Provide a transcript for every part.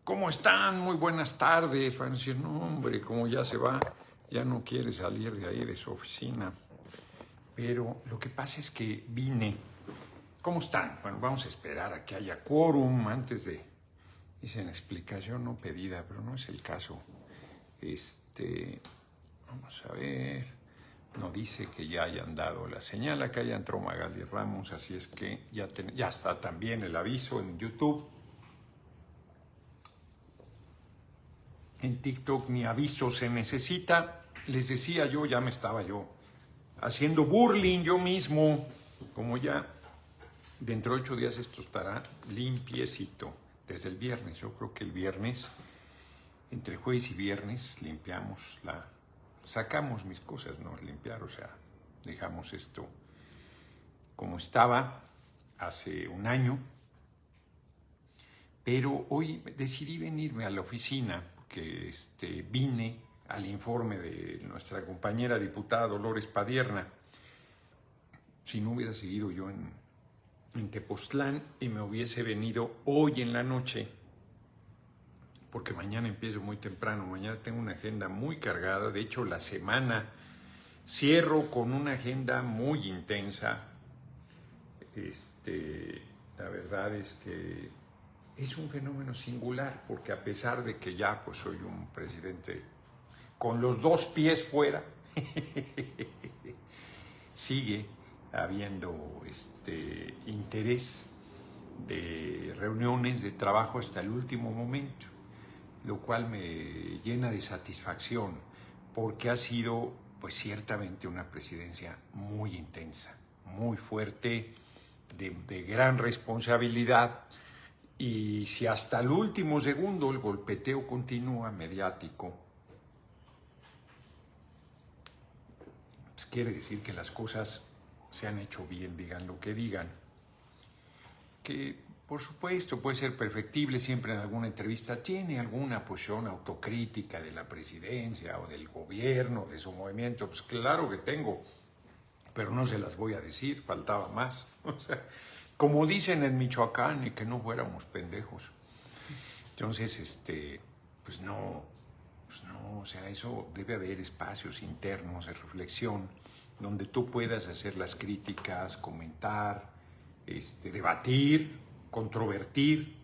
¿Cómo están? Muy buenas tardes. Van a decir, no, hombre, como ya se va, ya no quiere salir de ahí, de su oficina. Pero lo que pasa es que vine. ¿Cómo están? Bueno, vamos a esperar a que haya quórum antes de... Hice una explicación no pedida, pero no es el caso. Vamos a ver. No dice que ya hayan dado la señal. Acá ya entró Magali Ramos, así es que ya está también el aviso en YouTube. En TikTok ni aviso se necesita. Les decía yo, ya me estaba yo haciendo burling yo mismo. Como ya dentro de 8 días esto estará limpiecito. Desde el viernes, yo creo que el viernes, entre jueves y viernes, sacamos mis cosas, no limpiar, o sea, dejamos esto como estaba hace un año. Pero hoy decidí venirme a la oficina porque vine al informe de nuestra compañera diputada Dolores Padierna. Si no hubiera seguido yo en Tepoztlán y me hubiese venido hoy en la noche, porque mañana empiezo muy temprano, mañana tengo una agenda muy cargada, de hecho la semana cierro con una agenda muy intensa. La verdad es que es un fenómeno singular, porque a pesar de que ya pues soy un presidente con los 2 pies fuera, sigue habiendo interés de reuniones de trabajo hasta el último momento, lo cual me llena de satisfacción, porque ha sido pues ciertamente una presidencia muy intensa, muy fuerte, de gran responsabilidad. Y si hasta el último segundo el golpeteo continúa mediático, pues quiere decir que las cosas se han hecho bien, digan lo que digan. Que por supuesto puede ser perfectible, siempre en alguna entrevista tiene alguna posición autocrítica de la presidencia o del gobierno, de su movimiento. Pues claro que tengo, pero no se las voy a decir, faltaba más. O sea, como dicen en Michoacán, y que no fuéramos pendejos. Entonces, pues no, o sea, eso debe haber espacios internos de reflexión donde tú puedas hacer las críticas, comentar, debatir, controvertir,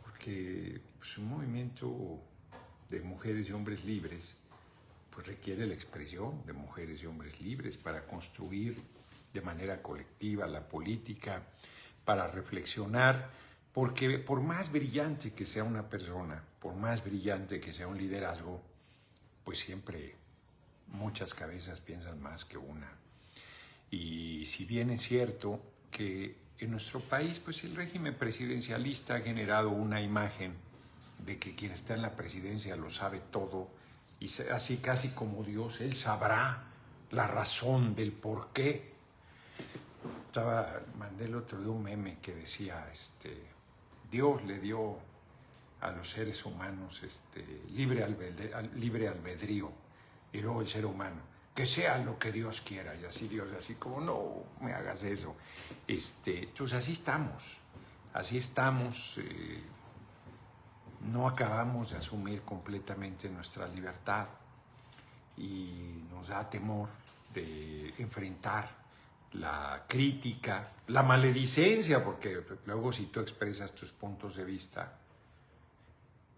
porque pues, un movimiento de mujeres y hombres libres pues requiere la expresión de mujeres y hombres libres para construir de manera colectiva la política, para reflexionar, porque por más brillante que sea una persona, por más brillante que sea un liderazgo, pues siempre muchas cabezas piensan más que una. Y si bien es cierto que en nuestro país, pues el régimen presidencialista ha generado una imagen de que quien está en la presidencia lo sabe todo, y así casi como Dios, él sabrá la razón del por qué. Mandé el otro día un meme que decía, Dios le dio a los seres humanos libre albedrío, y luego el ser humano, que sea lo que Dios quiera, y así Dios, así como, no me hagas eso. Entonces así estamos, no acabamos de asumir completamente nuestra libertad y nos da temor de enfrentar la crítica, la maledicencia, porque luego si tú expresas tus puntos de vista,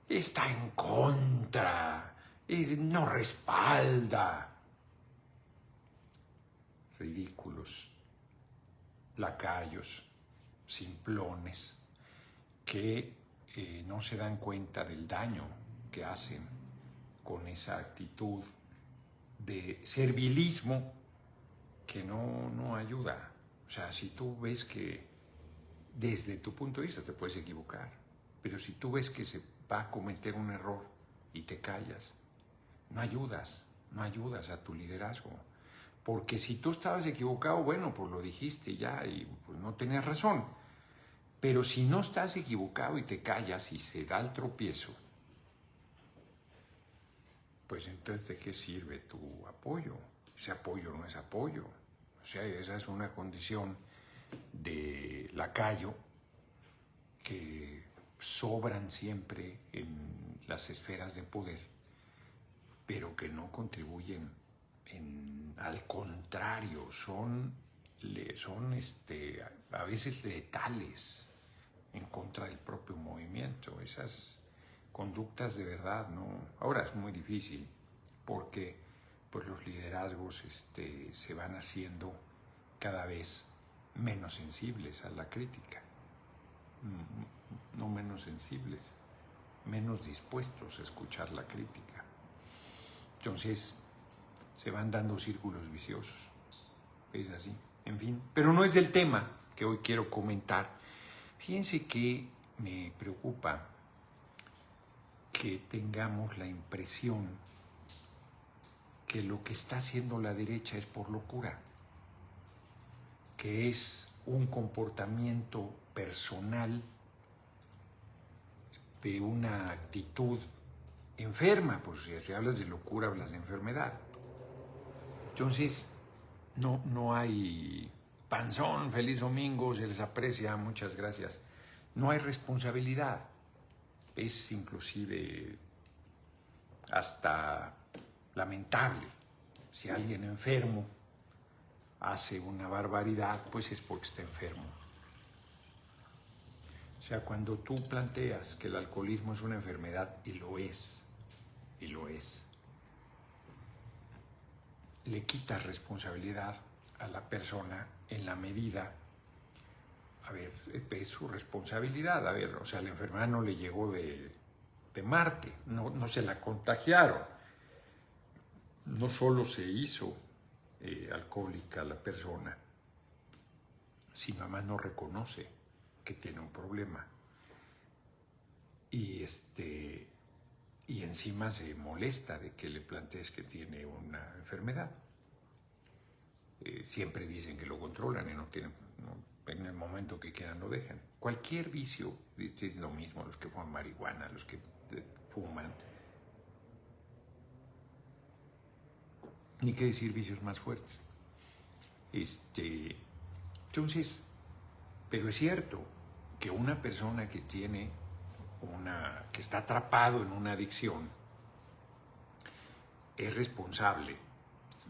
está en contra, no respalda. Ridículos, lacayos, simplones, que no se dan cuenta del daño que hacen con esa actitud de servilismo que no ayuda. O sea, si tú ves que desde tu punto de vista te puedes equivocar, pero si tú ves que se va a cometer un error y te callas, no ayudas a tu liderazgo. Porque si tú estabas equivocado, bueno, pues lo dijiste ya y pues no tenías razón. Pero si no estás equivocado y te callas y se da el tropiezo, pues entonces ¿de qué sirve tu apoyo? Ese apoyo no es apoyo. O sea, esa es una condición de lacayo que sobran siempre en las esferas de poder, pero que no contribuyen, al contrario, son a veces letales en contra del propio movimiento. Esas conductas de verdad, no. Ahora es muy difícil porque pues los liderazgos se van haciendo cada vez menos sensibles a la crítica, no menos sensibles, menos dispuestos a escuchar la crítica. Entonces se van dando círculos viciosos, es así, en fin. Pero no es el tema que hoy quiero comentar. Fíjense que me preocupa que tengamos la impresión que lo que está haciendo la derecha es por locura, que es un comportamiento personal de una actitud enferma, pues si hablas de locura hablas de enfermedad. Entonces, no hay panzón, feliz domingo, se les aprecia, muchas gracias. No hay responsabilidad. Es inclusive hasta lamentable. Si alguien enfermo hace una barbaridad, pues es porque está enfermo. O sea, cuando tú planteas que el alcoholismo es una enfermedad, y lo es, le quitas responsabilidad a la persona en la medida, es su responsabilidad, o sea, la enfermedad no le llegó de Marte, no se la contagiaron, no solo se hizo alcohólica la persona, sino además no reconoce que tiene un problema y encima se molesta de que le plantees que tiene una enfermedad. Siempre dicen que lo controlan y en el momento que quieran lo dejan. Cualquier vicio es lo mismo, los que fuman marihuana, los que fuman, ni qué decir vicios más fuertes. Entonces, pero es cierto que una persona que que está atrapado en una adicción es responsable,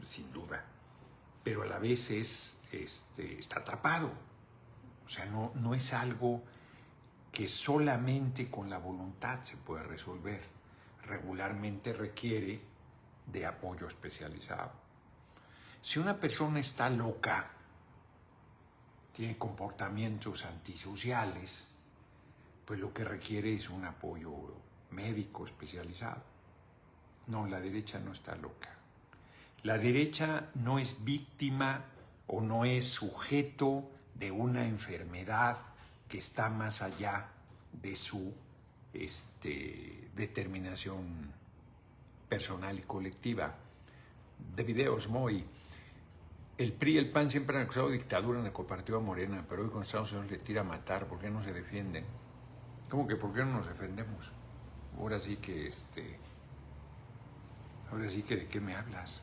sin duda, pero a la vez está atrapado. O sea, no es algo que solamente con la voluntad se puede resolver. Regularmente requiere de apoyo especializado. Si una persona está loca, tiene comportamientos antisociales, pues lo que requiere es un apoyo médico especializado. No, la derecha no está loca. La derecha no es víctima o no es sujeto de una enfermedad que está más allá de su determinación personal y colectiva. De videos muy. El PRI y el PAN siempre han acusado de dictadura en el copartido a Morena, pero hoy con Estados Unidos le tira a matar. ¿Por qué no se defienden? ¿Cómo que por qué no nos defendemos? Ahora sí que ¿de qué me hablas?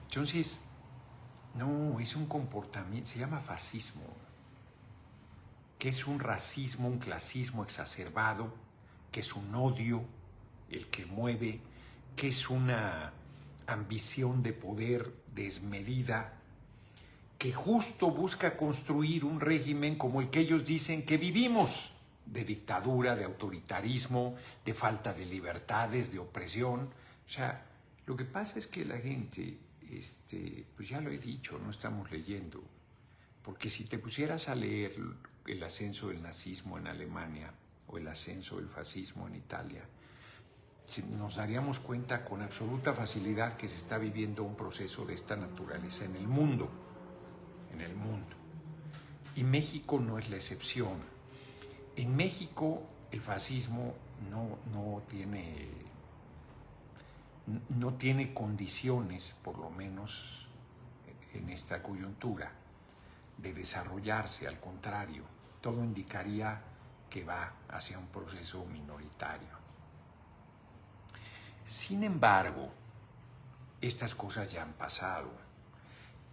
Entonces, no, es un comportamiento, se llama fascismo, que es un racismo, un clasismo exacerbado, que es un odio el que mueve, que es una ambición de poder desmedida, que justo busca construir un régimen como el que ellos dicen que vivimos, de dictadura, de autoritarismo, de falta de libertades, de opresión. O sea, lo que pasa es que la gente, pues ya lo he dicho, no estamos leyendo, porque si te pusieras a leer el ascenso del nazismo en Alemania o el ascenso del fascismo en Italia, nos daríamos cuenta con absoluta facilidad que se está viviendo un proceso de esta naturaleza en el mundo. Y México no es la excepción. En México el fascismo no tiene condiciones, por lo menos en esta coyuntura, de desarrollarse. Al contrario, todo indicaría que va hacia un proceso minoritario. Sin embargo, estas cosas ya han pasado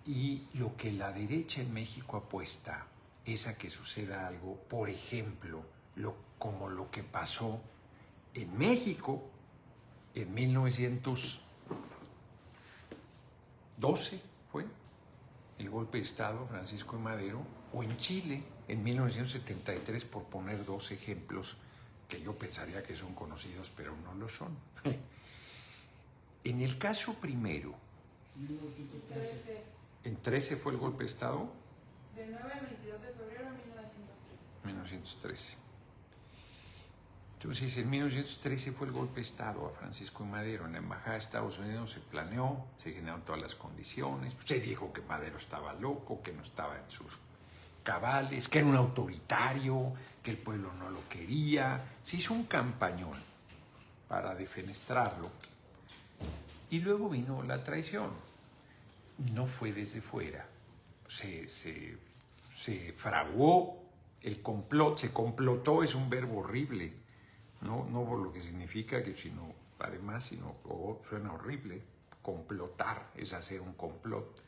y lo que la derecha en México apuesta es a que suceda algo, por ejemplo, como lo que pasó en México en 1912, fue el golpe de Estado, Francisco de Madero, o en Chile en 1973, por poner dos ejemplos que yo pensaría que son conocidos, pero no lo son. En el caso primero, 1913. ¿en 13 fue el golpe de Estado? Del 9 al 22 de febrero de 1913. 1913. Entonces, en 1913 fue el golpe de Estado a Francisco de Madero. En la Embajada de Estados Unidos se planeó, se generaron todas las condiciones. Se dijo que Madero estaba loco, que no estaba en sus cabales, que era un autoritario, que el pueblo no lo quería. Se hizo un campañón para defenestrarlo. Y luego vino la traición. No fue desde fuera. Se fraguó el complot, se complotó, es un verbo horrible. No por lo que significa, sino suena horrible. Complotar es hacer un complot.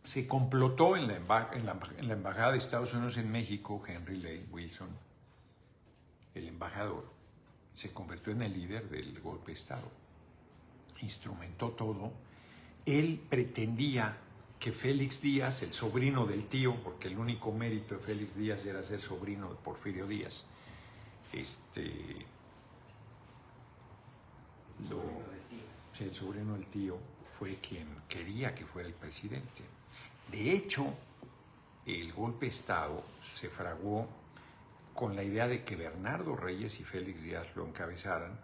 Se complotó en la Embajada de Estados Unidos en México. Henry Lane Wilson, el embajador, se convirtió en el líder del golpe de Estado. Instrumentó todo. Él pretendía que Félix Díaz, el sobrino del tío, porque el único mérito de Félix Díaz era ser sobrino de Porfirio Díaz, el sobrino del tío fue quien quería que fuera el presidente. De hecho, el golpe de Estado se fraguó con la idea de que Bernardo Reyes y Félix Díaz lo encabezaran.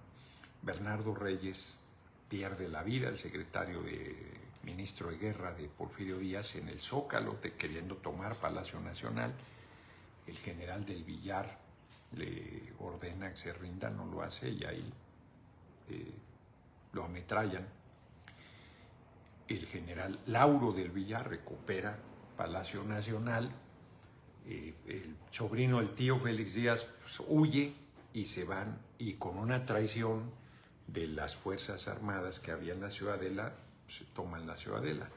Bernardo Reyes pierde la vida, el secretario ministro de Guerra de Porfirio Díaz, en el Zócalo, queriendo tomar Palacio Nacional. El general del Villar le ordena que se rinda, no lo hace, y ahí lo ametrallan. El general Lauro del Villar recupera Palacio Nacional. El sobrino del tío Félix Díaz huye y se van, y con una traición de las Fuerzas Armadas que había en la Ciudadela, se toman la Ciudadela,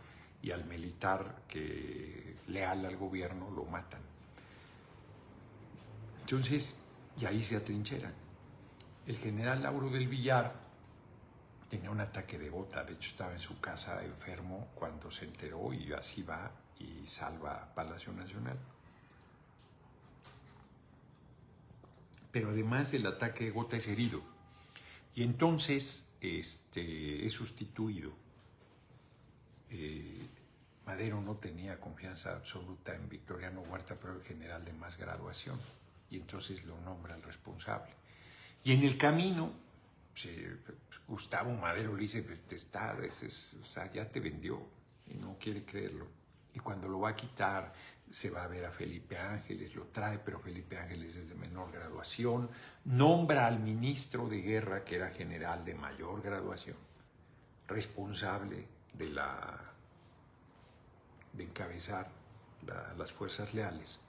y al militar leal al gobierno lo matan. Entonces, y ahí se atrincheran. El general Lauro del Villar tenía un ataque de gota, de hecho estaba en su casa enfermo cuando se enteró, y así va y salva Palacio Nacional. Pero además del ataque de gota es herido, y entonces es sustituido. Madero no tenía confianza absoluta en Victoriano Huerta, pero el general de más graduación, y entonces lo nombra el responsable. Y en el camino, Gustavo Madero le dice, ya te vendió, y no quiere creerlo. Y cuando lo va a quitar, se va a ver a Felipe Ángeles, lo trae, pero Felipe Ángeles es de menor graduación. Nombra al ministro de Guerra, que era general de mayor graduación, responsable de encabezar las fuerzas leales,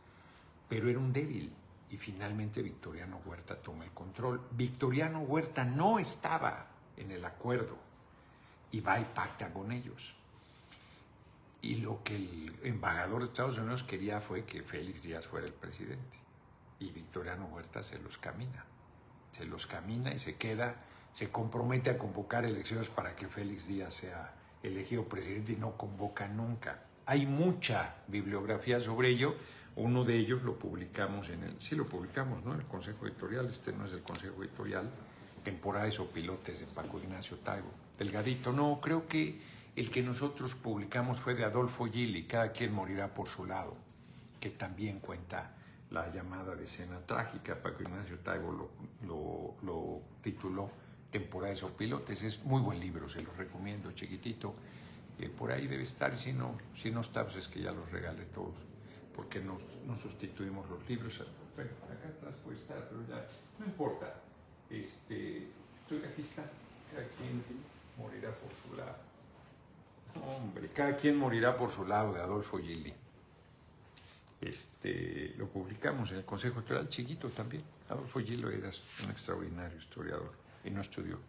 pero era un débil, y finalmente Victoriano Huerta toma el control. Victoriano Huerta no estaba en el acuerdo y va y pacta con ellos. Y lo que el embajador de Estados Unidos quería fue que Félix Díaz fuera el presidente, y Victoriano Huerta se los camina y se queda, se compromete a convocar elecciones para que Félix Díaz sea elegido presidente, y no convoca nunca. Hay mucha bibliografía sobre ello. Uno de ellos lo publicamos lo publicamos, ¿no? En el Consejo Editorial. Este no es el Consejo Editorial. Temporades o pilotes de Paco Ignacio Taibo. Delgadito. No, creo que el que nosotros publicamos fue de Adolfo Gili, Cada quien morirá por su lado, que también cuenta la llamada de escena trágica. Paco Ignacio Taibo lo tituló Temporades o pilotes. Es muy buen libro, se lo recomiendo, chiquitito. Por ahí debe estar, y si no está, pues es que ya los regalé todos, porque no sustituimos los libros. Bueno, acá atrás puede estar, pero ya no importa. Aquí está. Cada quien morirá por su lado. Hombre, Cada quien morirá por su lado, de Adolfo Gili. Lo publicamos en el Consejo Editorial, chiquito también. Adolfo Gili era un extraordinario historiador, y no estudió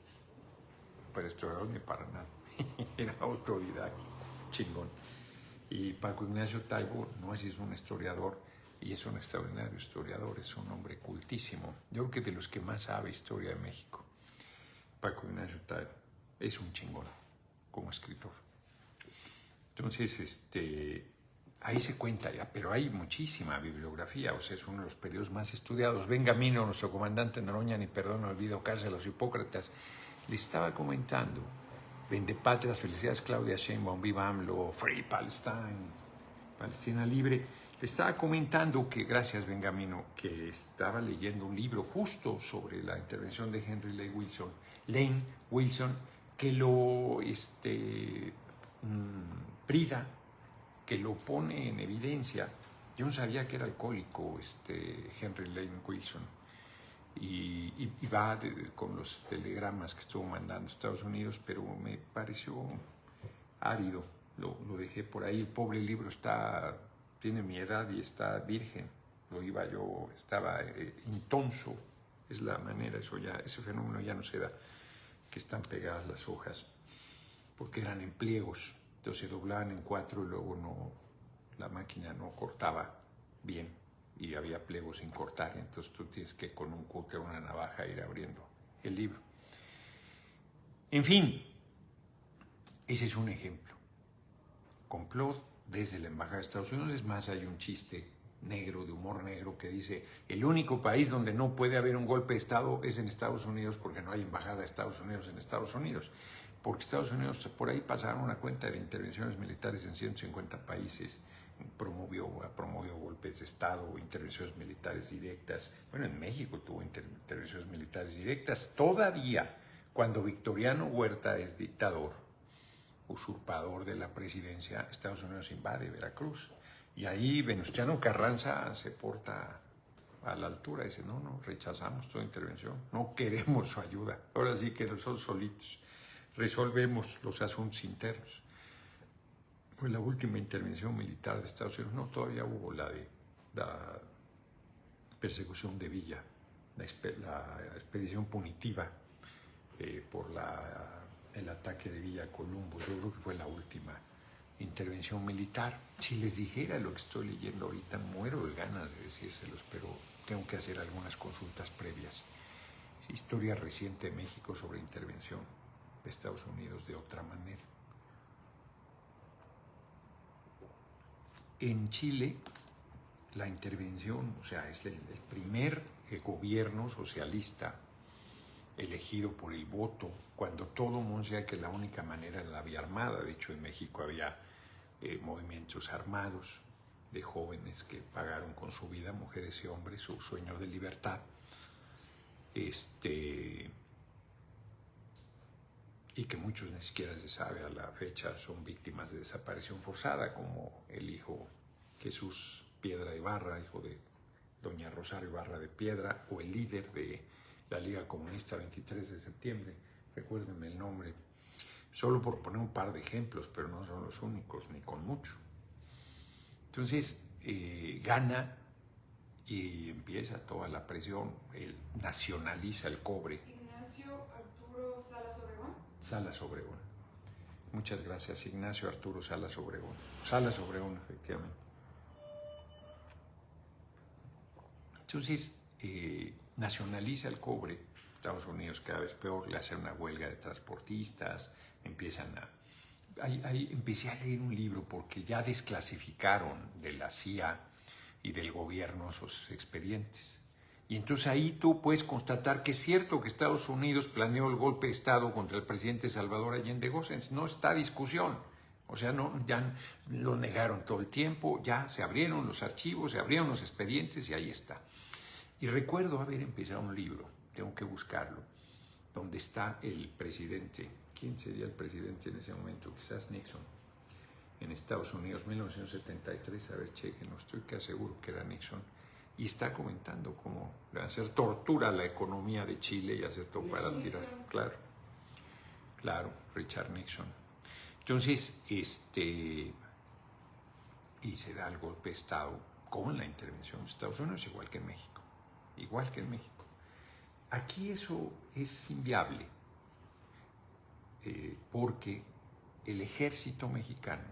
para historiador ni para nada. Era autodidacta, chingón. Y Paco Ignacio Taibo no es un historiador, y es un extraordinario historiador, es un hombre cultísimo. Yo creo que de los que más sabe historia de México. Paco Ignacio Taibo es un chingón como escritor. Entonces, ahí se cuenta ya, pero hay muchísima bibliografía, o sea, es uno de los periodos más estudiados. Benjamino, nuestro comandante Noroña, ni perdón, olvido, cárcel a los Hipócratas, le estaba comentando, Vendepatrias, felicidades Claudia Sheinbaum, viva AMLO, Free Palestine, Palestina libre. Le estaba comentando que, gracias Benjamino, que estaba leyendo un libro justo sobre la intervención de Henry Lane Wilson, que lo brida, que lo pone en evidencia. Yo no sabía que era alcohólico Henry Lane Wilson y va con los telegramas que estuvo mandando a Estados Unidos, pero me pareció árido, lo dejé por ahí. El pobre libro tiene mi edad y está virgen, estaba intonso, es la manera, ese fenómeno ya no se da, que están pegadas las hojas, porque eran en pliegos, entonces se doblaban en 4 y luego la máquina no cortaba bien y había pliegos sin cortar, entonces tú tienes que con un cúter o una navaja ir abriendo el libro. En fin, ese es un ejemplo. Complot desde la Embajada de Estados Unidos. Es más, hay un chiste negro, de humor negro, que dice: el único país donde no puede haber un golpe de Estado es en Estados Unidos, porque no hay Embajada de Estados Unidos en Estados Unidos. Porque Estados Unidos, por ahí pasaron una cuenta de intervenciones militares en 150 países, promovió golpes de Estado, intervenciones militares directas. Bueno, en México tuvo intervenciones militares directas. Todavía, cuando Victoriano Huerta es dictador, usurpador de la presidencia, Estados Unidos invade Veracruz. Y ahí Venustiano Carranza se porta a la altura, dice: no, rechazamos toda intervención, no queremos su ayuda, ahora sí que nosotros solitos resolvemos los asuntos internos. Pues la última intervención militar de Estados Unidos, no, todavía hubo la persecución de Villa, la expedición punitiva por el ataque de Villa Columbus. Yo creo que fue la última intervención militar. Si les dijera lo que estoy leyendo ahorita, muero de ganas de decírselos, pero tengo que hacer algunas consultas previas. Historia reciente de México sobre intervención de Estados Unidos de otra manera. En Chile, la intervención, o sea, es el primer gobierno socialista elegido por el voto, cuando todo el mundo decía que la única manera era la vía armada. De hecho, en México había movimientos armados de jóvenes que pagaron con su vida, mujeres y hombres, su sueño de libertad. Y que muchos ni siquiera se sabe a la fecha son víctimas de desaparición forzada, como el hijo Jesús Piedra Ibarra, hijo de doña Rosario Ibarra de Piedra, o el líder de la Liga Comunista 23 de septiembre, recuérdenme el nombre, solo por poner un par de ejemplos, pero no son los únicos, ni con mucho. Entonces, gana y empieza toda la presión, él nacionaliza el cobre. Ignacio Arturo Salas Obregón. Salas Obregón. Muchas gracias, Ignacio Arturo Salas Obregón. Salas Obregón, efectivamente. Entonces, nacionaliza el cobre. Estados Unidos cada vez peor, le hacen una huelga de transportistas, empecé a leer un libro porque ya desclasificaron de la CIA y del gobierno esos expedientes. Y entonces ahí tú puedes constatar que es cierto que Estados Unidos planeó el golpe de Estado contra el presidente Salvador Allende Gómez. No está discusión. O sea, ya lo negaron todo el tiempo, ya se abrieron los archivos, se abrieron los expedientes y ahí está. Y recuerdo haber empezado un libro, tengo que buscarlo, donde está el presidente. ¿Quién sería el presidente en ese momento? Quizás Nixon, en Estados Unidos, 1973. A ver, chequen, no estoy casi seguro que era Nixon. Y está comentando cómo le van a hacer tortura a la economía de Chile y hacer todo para tirar. Claro, Richard Nixon. Entonces, y se da el golpe de Estado con la intervención de Estados Unidos, igual que en México. Aquí eso es inviable, porque el ejército mexicano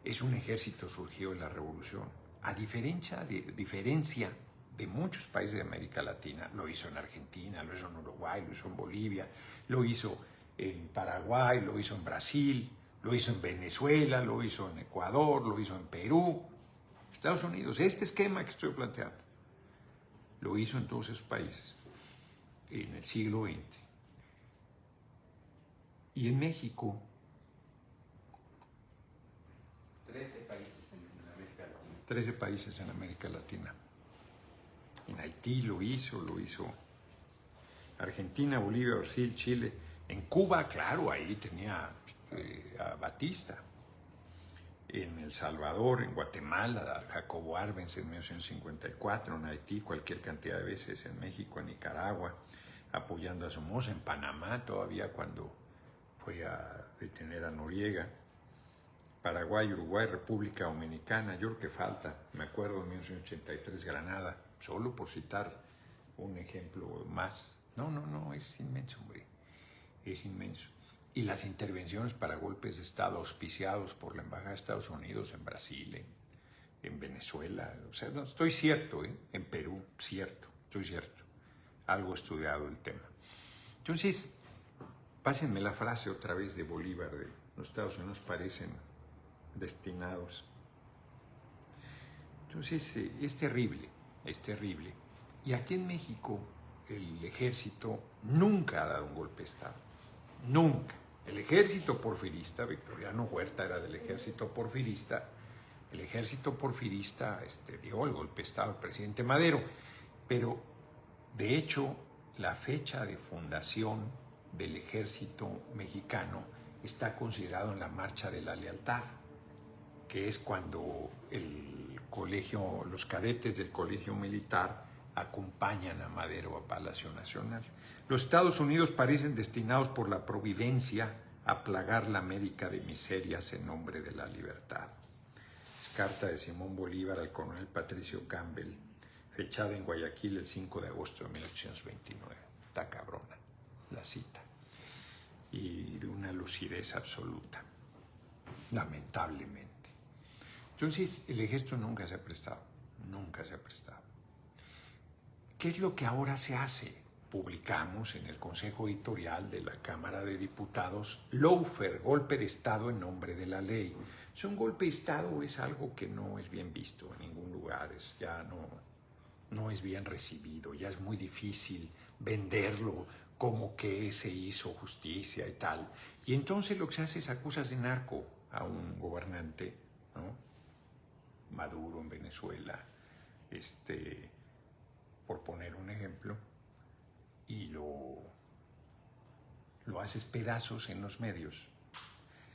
es un ejército surgido de la revolución. a diferencia de muchos países de América Latina, lo hizo en Argentina, lo hizo en Uruguay, lo hizo en Bolivia, lo hizo en Paraguay, lo hizo en Brasil, lo hizo en Venezuela, lo hizo en Ecuador, lo hizo en Perú, Estados Unidos. Este esquema que estoy planteando lo hizo en todos esos países en el siglo XX. Y en México, 13 países en América Latina. 13 países en América Latina. En Haití lo hizo Argentina, Bolivia, Brasil, Chile. En Cuba, claro, ahí tenía a Batista. En El Salvador, en Guatemala, a Jacobo Arbenz en 1954, en Haití cualquier cantidad de veces, en México, en Nicaragua, apoyando a Somoza, en Panamá todavía cuando fue a detener a Noriega, Paraguay, Uruguay, República Dominicana, yo creo que falta, me acuerdo en 1983 Granada, solo por citar un ejemplo más. No, es inmenso, hombre, es inmenso. Y las intervenciones para golpes de Estado auspiciados por la Embajada de Estados Unidos en Brasil, en Venezuela, o sea, no, estoy cierto, en Perú, estoy cierto, algo estudiado el tema. Entonces, pásenme la frase otra vez de Bolívar, de los Estados Unidos parecen destinados. Entonces, es terrible, es terrible. Y aquí en México, el ejército nunca ha dado un golpe de Estado, nunca. El ejército porfirista, Victoriano Huerta era del ejército porfirista, el ejército porfirista dio el golpe de Estado al presidente Madero, pero de hecho la fecha de fundación del ejército mexicano está considerado en la Marcha de la Lealtad, que es cuando los cadetes del colegio militar acompañan a Madero a Palacio Nacional. Los Estados Unidos parecen destinados por la providencia a plagar la América de miserias en nombre de la libertad. Es carta de Simón Bolívar al coronel Patricio Campbell, fechada en Guayaquil el 5 de agosto de 1829. Está cabrona la cita. Y de una lucidez absoluta, lamentablemente. Entonces, el ejército nunca se ha prestado, nunca se ha prestado. ¿Qué es lo que ahora se hace? Publicamos en el Consejo Editorial de la Cámara de Diputados lawfare, golpe de Estado en nombre de la ley. Un golpe de Estado es algo que no es bien visto en ningún lugar, ya no es bien recibido, ya es muy difícil venderlo como que se hizo justicia y tal. Y entonces lo que se hace es acusas de narco a un gobernante, ¿no? Maduro en Venezuela, por poner un ejemplo, y lo haces pedazos en los medios,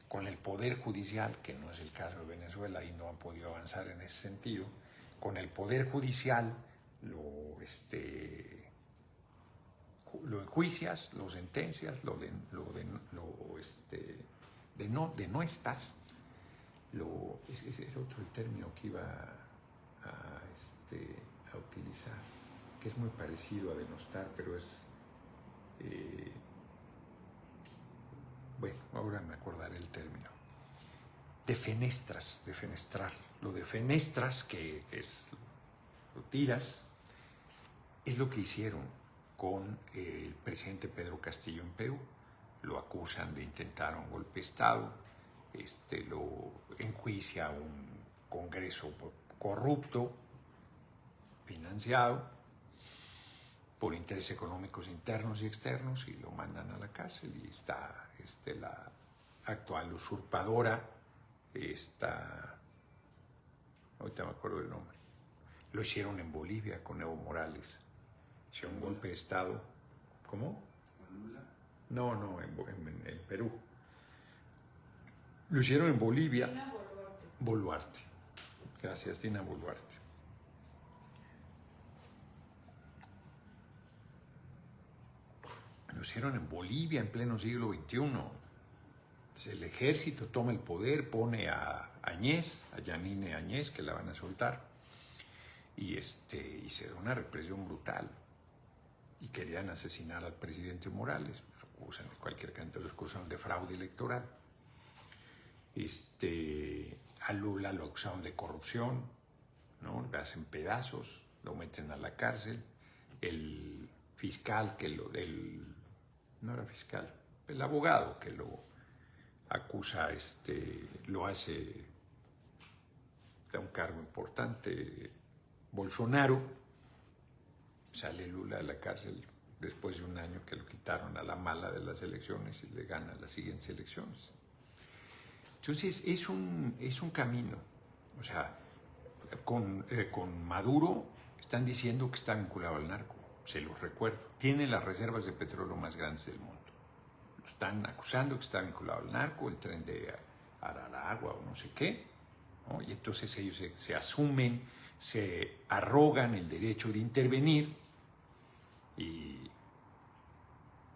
con el Poder Judicial, que no es el caso de Venezuela y no han podido avanzar en ese sentido, con el Poder Judicial lo enjuicias, lo sentencias, denuestas, ese es otro el término que iba a utilizar, que es muy parecido a denostar, pero es, bueno, ahora me acordaré el término. Defenestrar. Lo defenestras, que es, lo tiras, es lo que hicieron con el presidente Pedro Castillo en Perú. Lo acusan de intentar un golpe de Estado, lo enjuicia un Congreso corrupto, financiado por intereses económicos internos y externos, y lo mandan a la cárcel. Y está la actual usurpadora, ahorita me acuerdo del nombre. Lo hicieron en Bolivia con Evo Morales. Hicieron un golpe de Estado. ¿Cómo? ¿Con Lula? No, en Perú. Lo hicieron en Bolivia. Dina Boluarte. Boluarte. Gracias, Dina Boluarte. Lo hicieron en Bolivia en pleno siglo XXI. Entonces, el ejército toma el poder, pone a Añez, a Yanine Añez, que la van a soltar, y se da una represión brutal. Y querían asesinar al presidente Morales, acusan de cualquier cantidad de cosas, de fraude electoral. A Lula lo acusaron de corrupción, ¿no? Le hacen pedazos, lo meten a la cárcel. El fiscal no era fiscal, el abogado que lo acusa, lo hace, da un cargo importante, Bolsonaro. Sale Lula de la cárcel después de un año que lo quitaron a la mala de las elecciones y le gana las siguientes elecciones. Entonces es un camino. O sea, con Maduro están diciendo que está vinculado al narco, se los recuerdo. Tiene las reservas de petróleo más grandes del mundo. Lo están acusando que está vinculado al narco, el tren de Araragua o no sé qué, ¿no? Y entonces ellos se asumen, se arrogan el derecho de intervenir y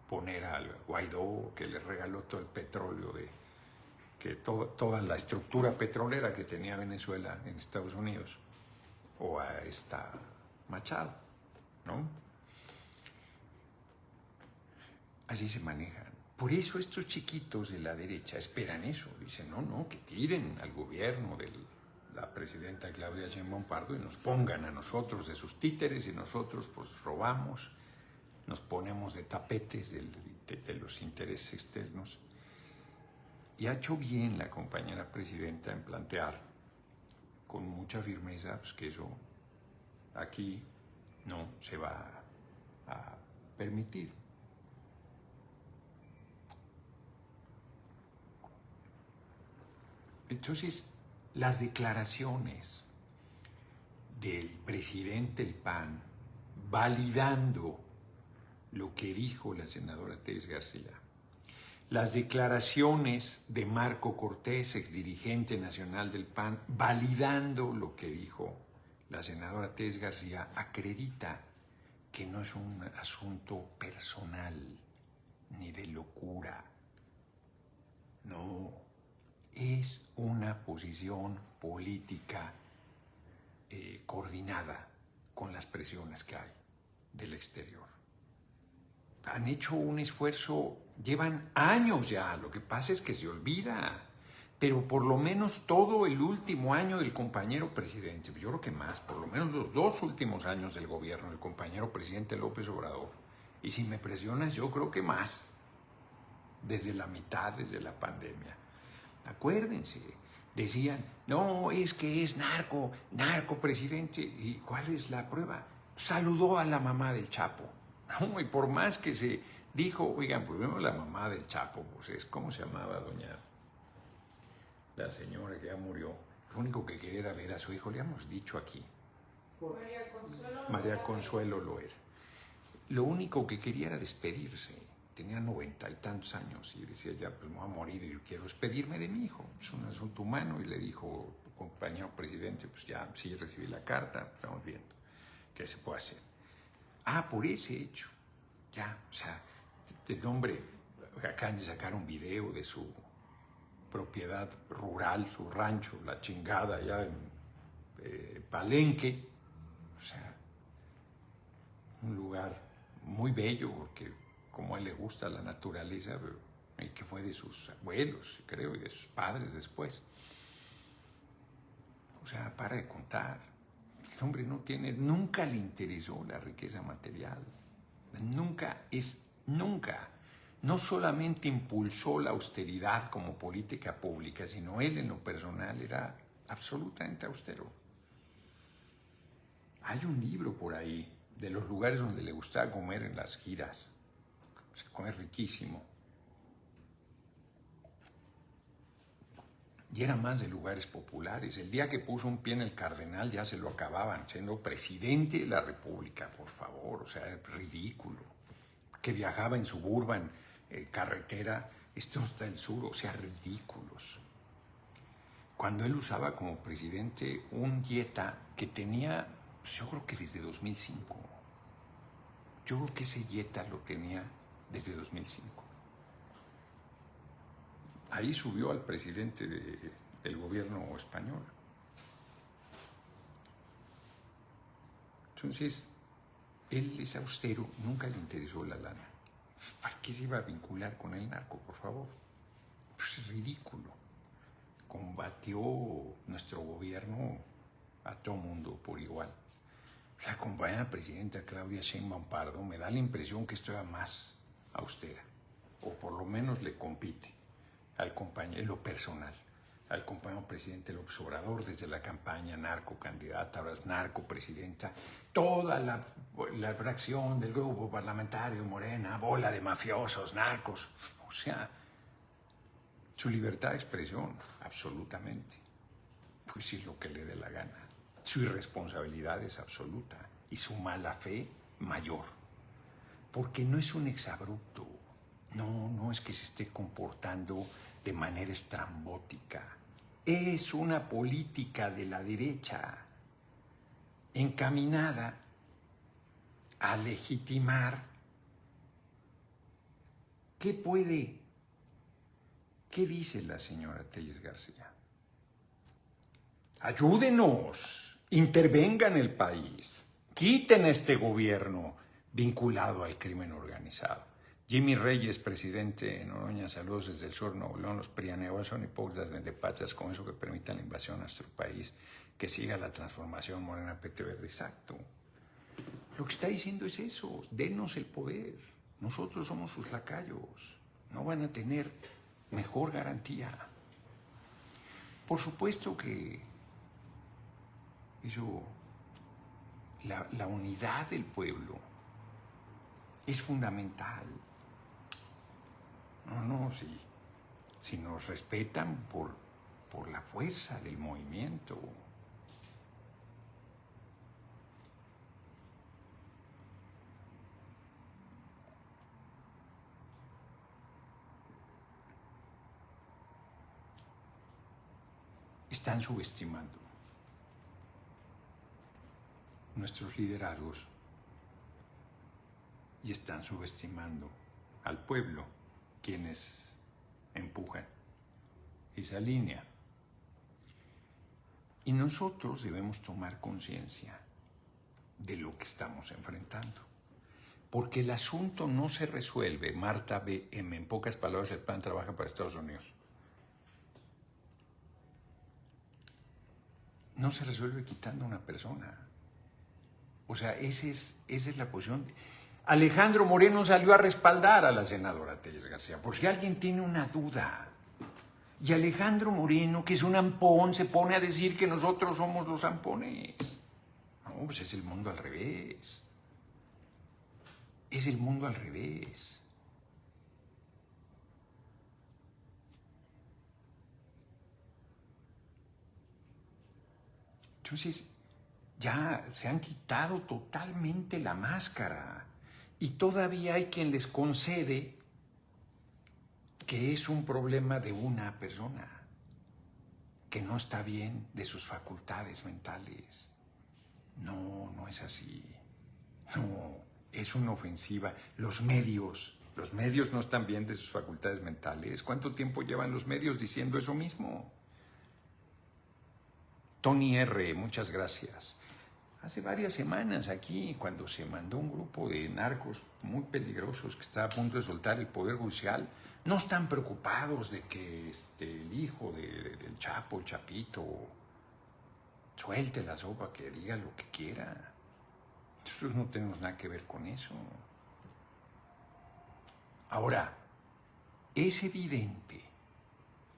poner al Guaidó, que le regaló todo el petróleo, toda la estructura petrolera que tenía Venezuela en Estados Unidos, o a esta Machado, ¿no? Así se manejan. Por eso estos chiquitos de la derecha esperan eso. Dicen, no, que tiren al gobierno de la presidenta Claudia Sheinbaum Pardo y nos pongan a nosotros de sus títeres y nosotros pues robamos, nos ponemos de tapetes de los intereses externos. Y ha hecho bien la compañera presidenta en plantear con mucha firmeza pues, que eso aquí no se va a permitir. Entonces, las declaraciones del presidente del PAN validando lo que dijo la senadora Tess García, las declaraciones de Marco Cortés, exdirigente nacional del PAN, validando lo que dijo la senadora Tess García, acredita que no es un asunto personal ni de locura. No, es una posición política coordinada con las presiones que hay del exterior. Han hecho un esfuerzo, llevan años ya, lo que pasa es que se olvida, pero por lo menos todo el último año del compañero presidente, yo creo que más, por lo menos los 2 últimos años del gobierno del compañero presidente López Obrador, y si me presionas yo creo que más, desde la mitad, desde la pandemia. Acuérdense, decían, no, es que es narco presidente, ¿y cuál es la prueba? Saludó a la mamá del Chapo. No, y por más que se dijo, oigan, primero la mamá del Chapo, pues es, ¿cómo se llamaba la señora que ya murió? Lo único que quería era ver a su hijo, le hemos dicho aquí. María Consuelo Loera. Lo único que quería era despedirse. Tenía 90 y tantos años y decía, ya pues me voy a morir y yo quiero despedirme de mi hijo. Es un asunto humano y le dijo, compañero presidente, pues ya sí recibí la carta, estamos viendo qué se puede hacer. Por ese hecho, ya, o sea, el hombre, acaban de sacar un video de su propiedad rural, su rancho, la chingada, ya en Palenque, o sea, un lugar muy bello, porque como a él le gusta la naturaleza, y que fue de sus abuelos, creo, y de sus padres después. O sea, para de contar. El hombre nunca le interesó la riqueza material. Nunca, no solamente impulsó la austeridad como política pública, sino él en lo personal era absolutamente austero. Hay un libro por ahí de los lugares donde le gustaba comer en las giras. Se come riquísimo. Y era más de lugares populares. El día que puso un pie en el Cardenal ya se lo acababan, siendo presidente de la República, por favor. O sea, es ridículo. Que viajaba en Suburban, carretera, esto está el sur, o sea, ridículos. Cuando él usaba como presidente un Jetta que tenía, yo creo que desde 2005. Yo creo que ese Jetta lo tenía desde 2005. Ahí subió al presidente del gobierno español. Entonces, él es austero, nunca le interesó la lana. ¿Para qué se iba a vincular con el narco, por favor? Pues es ridículo. Combatió nuestro gobierno a todo mundo por igual. La compañera presidenta Claudia Sheinbaum Pardo me da la impresión que esto es más austera, o por lo menos le compite al compañero, en lo personal, al compañero presidente López Obrador desde la campaña narcocandidata, ahora es narcopresidenta, toda la fracción del grupo parlamentario Morena, bola de mafiosos, narcos, o sea, su libertad de expresión, absolutamente, pues sí, lo que le dé la gana. Su irresponsabilidad es absoluta y su mala fe mayor, porque no es un exabrupto, no es que se esté comportando de manera estrambótica, es una política de la derecha encaminada a legitimar ¿qué dice la señora Telles García? Ayúdenos, intervengan el país, quiten a este gobierno vinculado al crimen organizado. Jimmy Reyes, presidente en Noroña, saludos desde el sur, Nuevo León. Los prianeos son hipócritas vendepatrias con eso que permitan la invasión a nuestro país, que siga la transformación Morena PT Verde. Exacto. Lo que está diciendo es eso, denos el poder. Nosotros somos sus lacayos, no van a tener mejor garantía. Por supuesto que eso, la unidad del pueblo es fundamental. No, si nos respetan por la fuerza del movimiento. Están subestimando nuestros liderazgos y están subestimando al pueblo, quienes empujan esa línea. Y nosotros debemos tomar conciencia de lo que estamos enfrentando, porque el asunto no se resuelve, Marta B.M., en pocas palabras, el PAN trabaja para Estados Unidos. No se resuelve quitando a una persona. O sea, esa es la posición. Alejandro Moreno salió a respaldar a la senadora Telles García, por si alguien tiene una duda. Y Alejandro Moreno, que es un ampón, se pone a decir que nosotros somos los ampones. No, pues es el mundo al revés. Es el mundo al revés. Entonces, ya se han quitado totalmente la máscara y todavía hay quien les concede que es un problema de una persona, que no está bien de sus facultades mentales. No es así. No, es una ofensiva. Los medios no están bien de sus facultades mentales. ¿Cuánto tiempo llevan los medios diciendo eso mismo? Tony R., muchas gracias. Hace varias semanas aquí, cuando se mandó un grupo de narcos muy peligrosos que está a punto de soltar el Poder Judicial, no están preocupados de que el hijo del Chapo, el Chapito, suelte la sopa, que diga lo que quiera. Nosotros no tenemos nada que ver con eso. Ahora, es evidente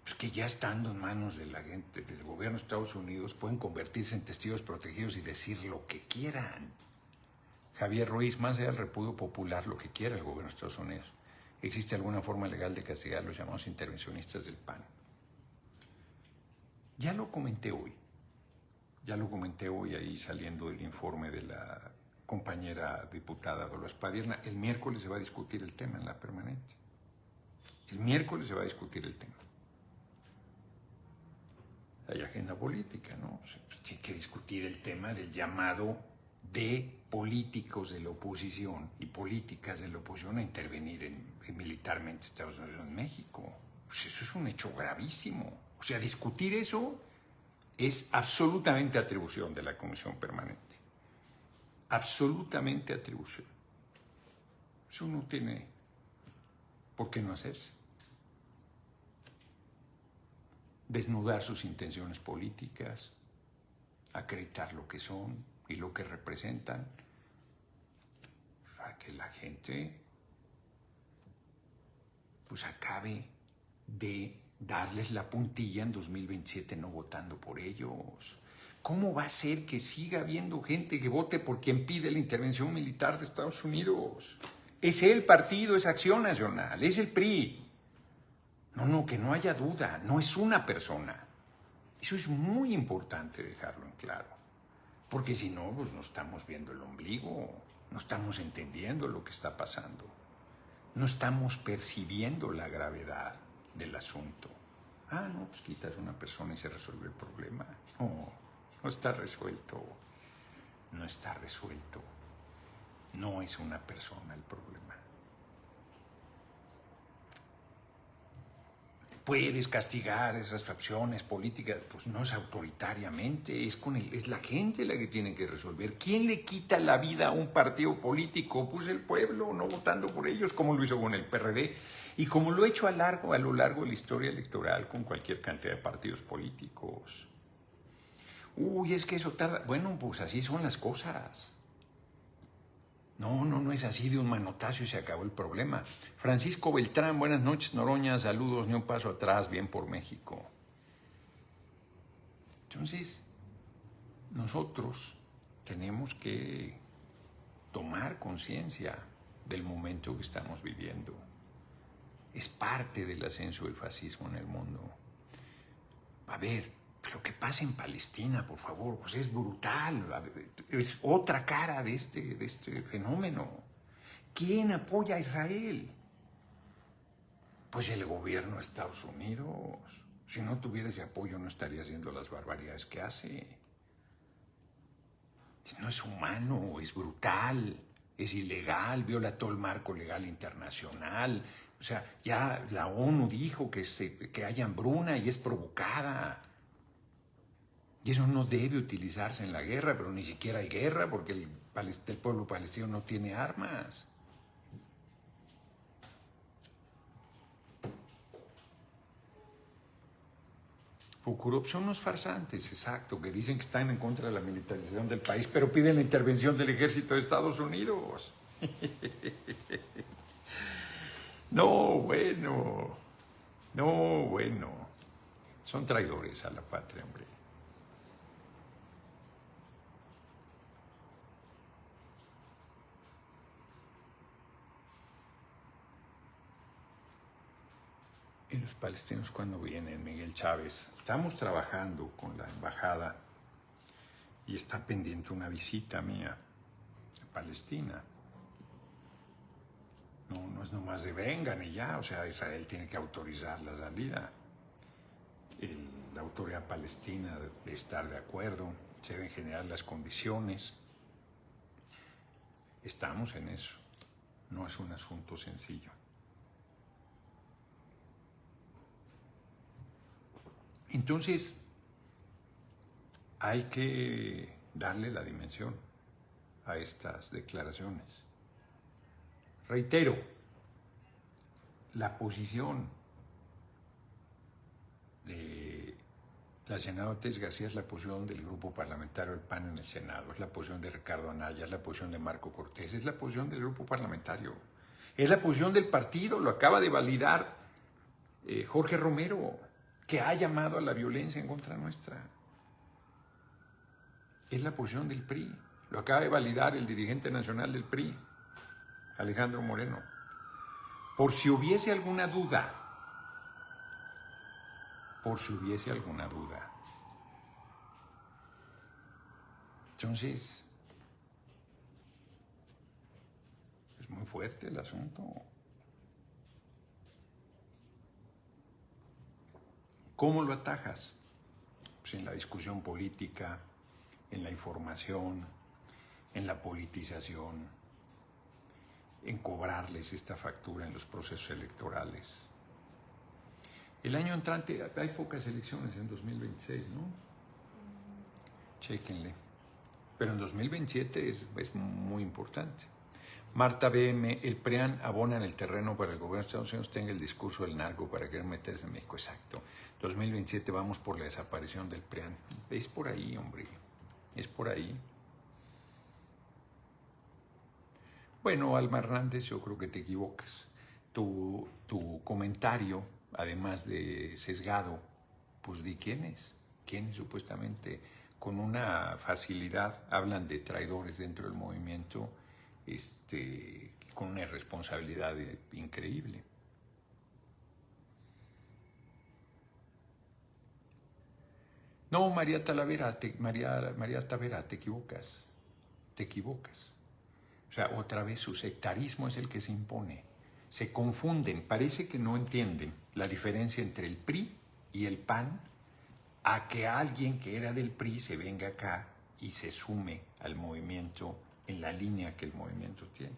pues, que ya estando en manos de la gente del gobierno de Estados Unidos pueden convertirse en testigos protegidos y decir lo que quieran. Javier Ruiz, más allá del repudio popular, lo que quiera el gobierno de Estados Unidos. ¿Existe alguna forma legal de castigar a los llamados intervencionistas del PAN? Ya lo comenté hoy ahí saliendo del informe de la compañera diputada Dolores Padierna. El miércoles se va a discutir el tema en la permanente. El miércoles se va a discutir el tema. Hay agenda política, ¿no? Pues tiene que discutir el tema del llamado de políticos de la oposición y políticas de la oposición a intervenir militarmente Estados Unidos en México. Pues eso es un hecho gravísimo. O sea, discutir eso es absolutamente atribución de la Comisión Permanente. Absolutamente atribución. Eso no tiene por qué no hacerse. Desnudar sus intenciones políticas, acreditar lo que son y lo que representan, para que la gente pues acabe de darles la puntilla en 2027 no votando por ellos. ¿Cómo va a ser que siga habiendo gente que vote por quien pide la intervención militar de Estados Unidos? Es el partido, es Acción Nacional, es el PRI. No, que no haya duda, no es una persona. Eso es muy importante dejarlo en claro. Porque si no, pues no estamos viendo el ombligo, no estamos entendiendo lo que está pasando, no estamos percibiendo la gravedad del asunto. No, pues quitas una persona y se resuelve el problema. No está resuelto. No está resuelto. No es una persona el problema. Puedes castigar esas facciones políticas, pues no es autoritariamente, es la gente la que tiene que resolver. ¿Quién le quita la vida a un partido político? Pues el pueblo, no votando por ellos, como lo hizo con el PRD y como lo ha hecho a lo largo de la historia electoral con cualquier cantidad de partidos políticos. Es que eso tarda. Bueno, pues así son las cosas. No es así de un manotazo y se acabó el problema. Francisco Beltrán, buenas noches, Noroña, saludos, ni un paso atrás, bien por México. Entonces, nosotros tenemos que tomar conciencia del momento que estamos viviendo. Es parte del ascenso del fascismo en el mundo. A ver, lo que pasa en Palestina, por favor, pues es brutal. Es otra cara de este fenómeno. ¿Quién apoya a Israel? Pues el gobierno de Estados Unidos. Si no tuviera ese apoyo, no estaría haciendo las barbaridades que hace. No es humano, es brutal, es ilegal, viola todo el marco legal internacional. O sea, ya la ONU dijo que hay hambruna y es provocada. Y eso no debe utilizarse en la guerra, pero ni siquiera hay guerra porque el pueblo palestino no tiene armas. Fukurof son unos farsantes, exacto, que dicen que están en contra de la militarización del país, pero piden la intervención del ejército de Estados Unidos. No, bueno. Son traidores a la patria, hombre. ¿Y los palestinos cuándo vienen, Miguel Chávez? Estamos trabajando con la embajada y está pendiente una visita mía a Palestina. No es nomás de vengan y ya, o sea, Israel tiene que autorizar la salida. La autoridad palestina debe estar de acuerdo, se deben generar las condiciones. Estamos en eso, no es un asunto sencillo. Entonces, hay que darle la dimensión a estas declaraciones. Reitero, la posición de la senadora Tess García es la posición del grupo parlamentario del PAN en el Senado, es la posición de Ricardo Anaya, es la posición de Marco Cortés, es la posición del grupo parlamentario, es la posición del partido, lo acaba de validar Jorge Romero, que ha llamado a la violencia en contra nuestra. Es la posición del PRI. Lo acaba de validar el dirigente nacional del PRI, Alejandro Moreno. Por si hubiese alguna duda, Entonces, es muy fuerte el asunto. ¿Cómo lo atajas? Pues en la discusión política, en la información, en la politización, en cobrarles esta factura en los procesos electorales. El año entrante hay pocas elecciones en 2026, ¿no? Chéquenle. Pero en 2027 es muy importante. Marta BM, el PRIAN abona en el terreno para el gobierno de Estados Unidos tenga el discurso del narco para querer meterse en México. Exacto. 2027 vamos por la desaparición del PRIAN. Es por ahí, hombre. Es por ahí. Bueno, Alma Hernández, yo creo que te equivocas. Tu comentario, además de sesgado, pues di quiénes supuestamente con una facilidad hablan de traidores dentro del movimiento, con una irresponsabilidad increíble. No, María Tavera, te equivocas. Te equivocas. O sea, otra vez su sectarismo es el que se impone. Se confunden, parece que no entienden la diferencia entre el PRI y el PAN, a que alguien que era del PRI se venga acá y se sume al movimiento en la línea que el movimiento tiene.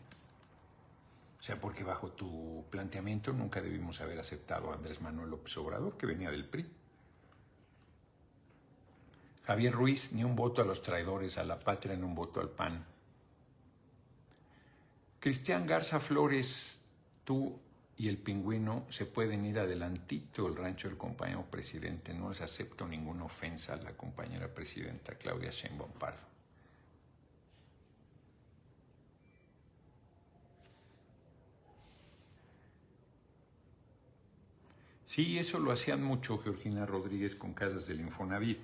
O sea, porque bajo tu planteamiento nunca debimos haber aceptado a Andrés Manuel López Obrador, que venía del PRI. Javier Ruiz, ni un voto a los traidores, a la patria, ni un voto al PAN. Cristian Garza Flores, tú y el Pingüino se pueden ir adelantito del rancho del compañero presidente. No les acepto ninguna ofensa a la compañera presidenta Claudia Sheinbaum Pardo. Sí, eso lo hacían mucho Georgina Rodríguez con casas del Infonavit.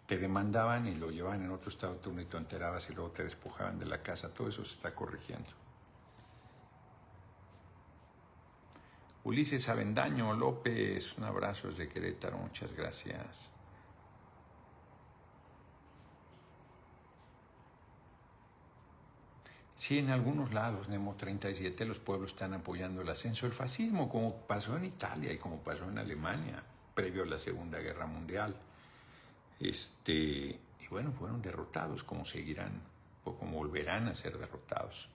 Te demandaban y lo llevaban en otro estado, tú ni te enterabas y luego te despojaban de la casa. Todo eso se está corrigiendo. Ulises Avendaño López, un abrazo desde Querétaro, muchas gracias. Sí, en algunos lados, Nemo 37, los pueblos están apoyando el ascenso del fascismo, como pasó en Italia y como pasó en Alemania, previo a la Segunda Guerra Mundial. Y bueno, fueron derrotados, como seguirán, o como volverán a ser derrotados.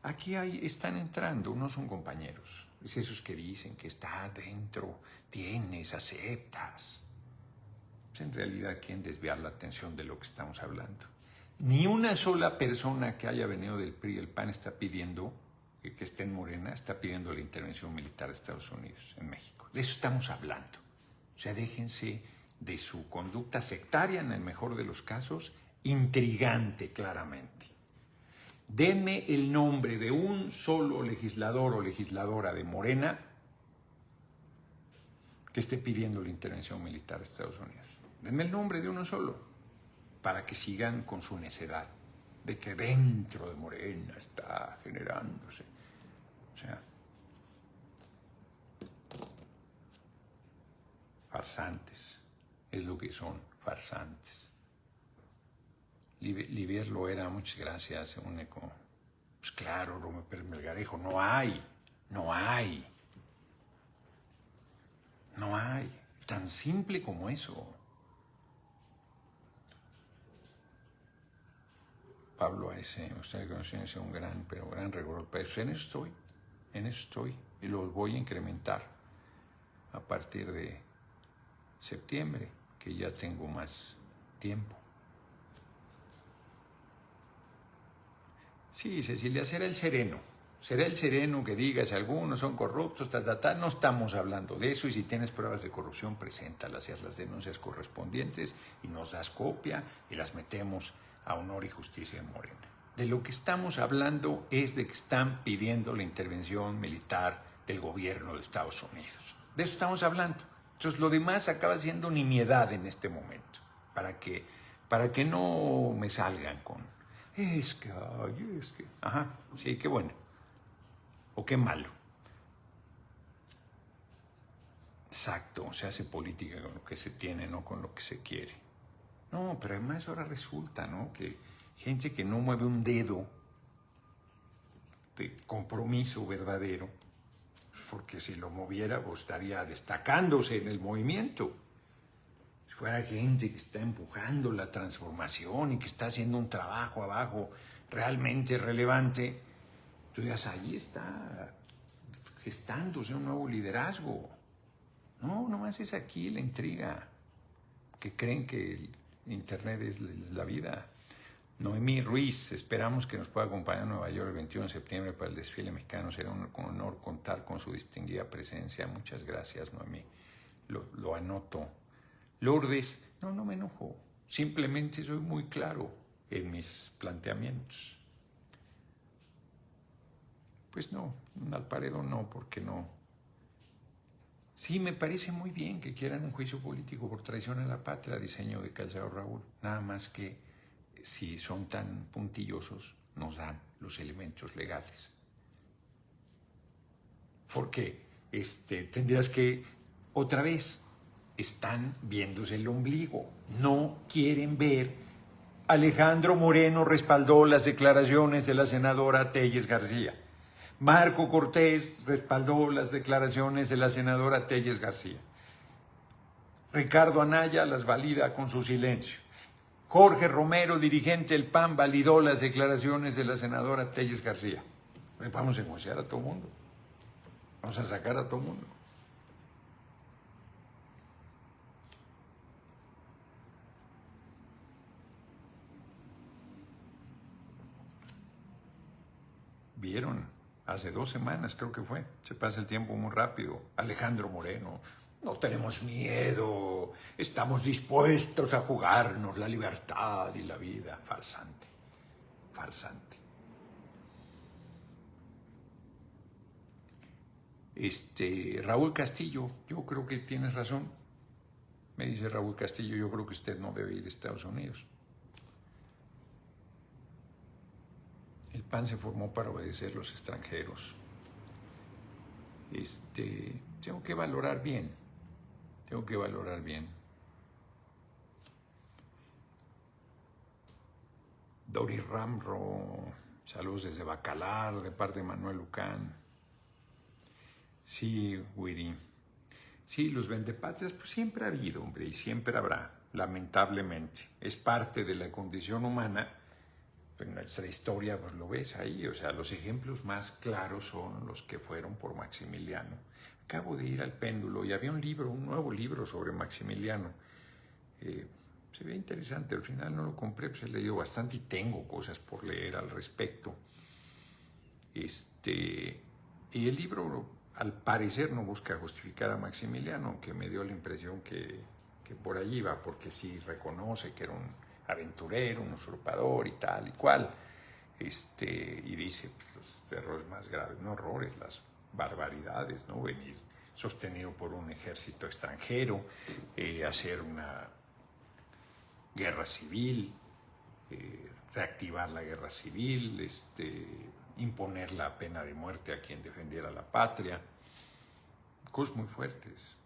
Aquí están entrando, unos son compañeros, es esos que dicen que está dentro, tienes, aceptas. Pues en realidad quieren desviar la atención de lo que estamos hablando. Ni una sola persona que haya venido del PRI y el PAN está pidiendo, que esté en Morena, está pidiendo la intervención militar de Estados Unidos en México. De eso estamos hablando. O sea, déjense de su conducta sectaria, en el mejor de los casos, intrigante claramente. Denme el nombre de un solo legislador o legisladora de Morena que esté pidiendo la intervención militar de Estados Unidos. Denme el nombre de uno solo, para que sigan con su necedad de que dentro de Morena está generándose. O sea, farsantes, es lo que son, farsantes. Livier lo era, muchas gracias, único. Pues claro, Romeo Pérez Melgarejo, no hay, tan simple como eso. Pablo A.S., usted conoce un gran rigor, pues en eso estoy, y lo voy a incrementar a partir de septiembre, que ya tengo más tiempo. Sí, Cecilia, será el sereno que digas, algunos son corruptos, no estamos hablando de eso, y si tienes pruebas de corrupción, preséntalas y haz las denuncias correspondientes y nos das copia y las metemos a Honor y Justicia de Morena. De lo que estamos hablando es de que están pidiendo la intervención militar del gobierno de Estados Unidos. De eso estamos hablando. Entonces lo demás acaba siendo nimiedad en este momento, para que no me salgan con es que, ajá, sí, qué bueno, o qué malo. Exacto, se hace política con lo que se tiene, no con lo que se quiere. No, pero además ahora resulta, ¿no?, que gente que no mueve un dedo de compromiso verdadero, porque si lo moviera, pues estaría destacándose en el movimiento. Si fuera gente que está empujando la transformación y que está haciendo un trabajo abajo realmente relevante, tú digas, ahí está gestándose un nuevo liderazgo. No, nomás es aquí la intriga, que creen que el Internet es la vida. Noemí Ruiz, esperamos que nos pueda acompañar en Nueva York el 21 de septiembre para el desfile mexicano. Será un honor contar con su distinguida presencia. Muchas gracias, Noemí. Lo anoto. Lourdes, no me enojo. Simplemente soy muy claro en mis planteamientos. Pues no, Alparedo no, porque no. Sí, me parece muy bien que quieran un juicio político por traición a la patria, diseño de Calzado Raúl. Nada más que si son tan puntillosos, nos dan los elementos legales. Porque tendrías que, otra vez, están viéndose el ombligo. No quieren ver. Alejandro Moreno respaldó las declaraciones de la senadora Telles García. Marco Cortés respaldó las declaraciones de la senadora Telles García. Ricardo Anaya las valida con su silencio. Jorge Romero, dirigente del PAN, validó las declaraciones de la senadora Telles García. Vamos a negociar a todo el mundo. Vamos a sacar a todo el mundo. ¿Vieron? Hace 2 semanas creo que fue. Se pasa el tiempo muy rápido. Alejandro Moreno. No tenemos miedo. Estamos dispuestos a jugarnos la libertad y la vida. Farsante. Farsante. Raúl Castillo, yo creo que tienes razón. Me dice Raúl Castillo, yo creo que usted no debe ir a Estados Unidos. El PAN se formó para obedecer a los extranjeros. Tengo que valorar bien. Tengo que valorar bien. Dori Ramro, saludos desde Bacalar, de parte de Manuel Lucán. Sí, Wiri. Sí, los vendepatrias, pues siempre ha habido, hombre, y siempre habrá, lamentablemente. Es parte de la condición humana. En nuestra historia, pues lo ves ahí, o sea, los ejemplos más claros son los que fueron por Maximiliano. Acabo de ir al Péndulo y había un nuevo libro sobre Maximiliano. Se ve interesante, al final no lo compré, pues he leído bastante y tengo cosas por leer al respecto. Y el libro, al parecer, no busca justificar a Maximiliano, aunque me dio la impresión que por allí va, porque sí reconoce que era un aventurero, un usurpador y tal y cual, y dice pues, los errores más graves, no errores, las barbaridades, ¿no? Venir sostenido por un ejército extranjero, hacer una guerra civil, reactivar la guerra civil, imponer la pena de muerte a quien defendiera la patria, cosas muy fuertes,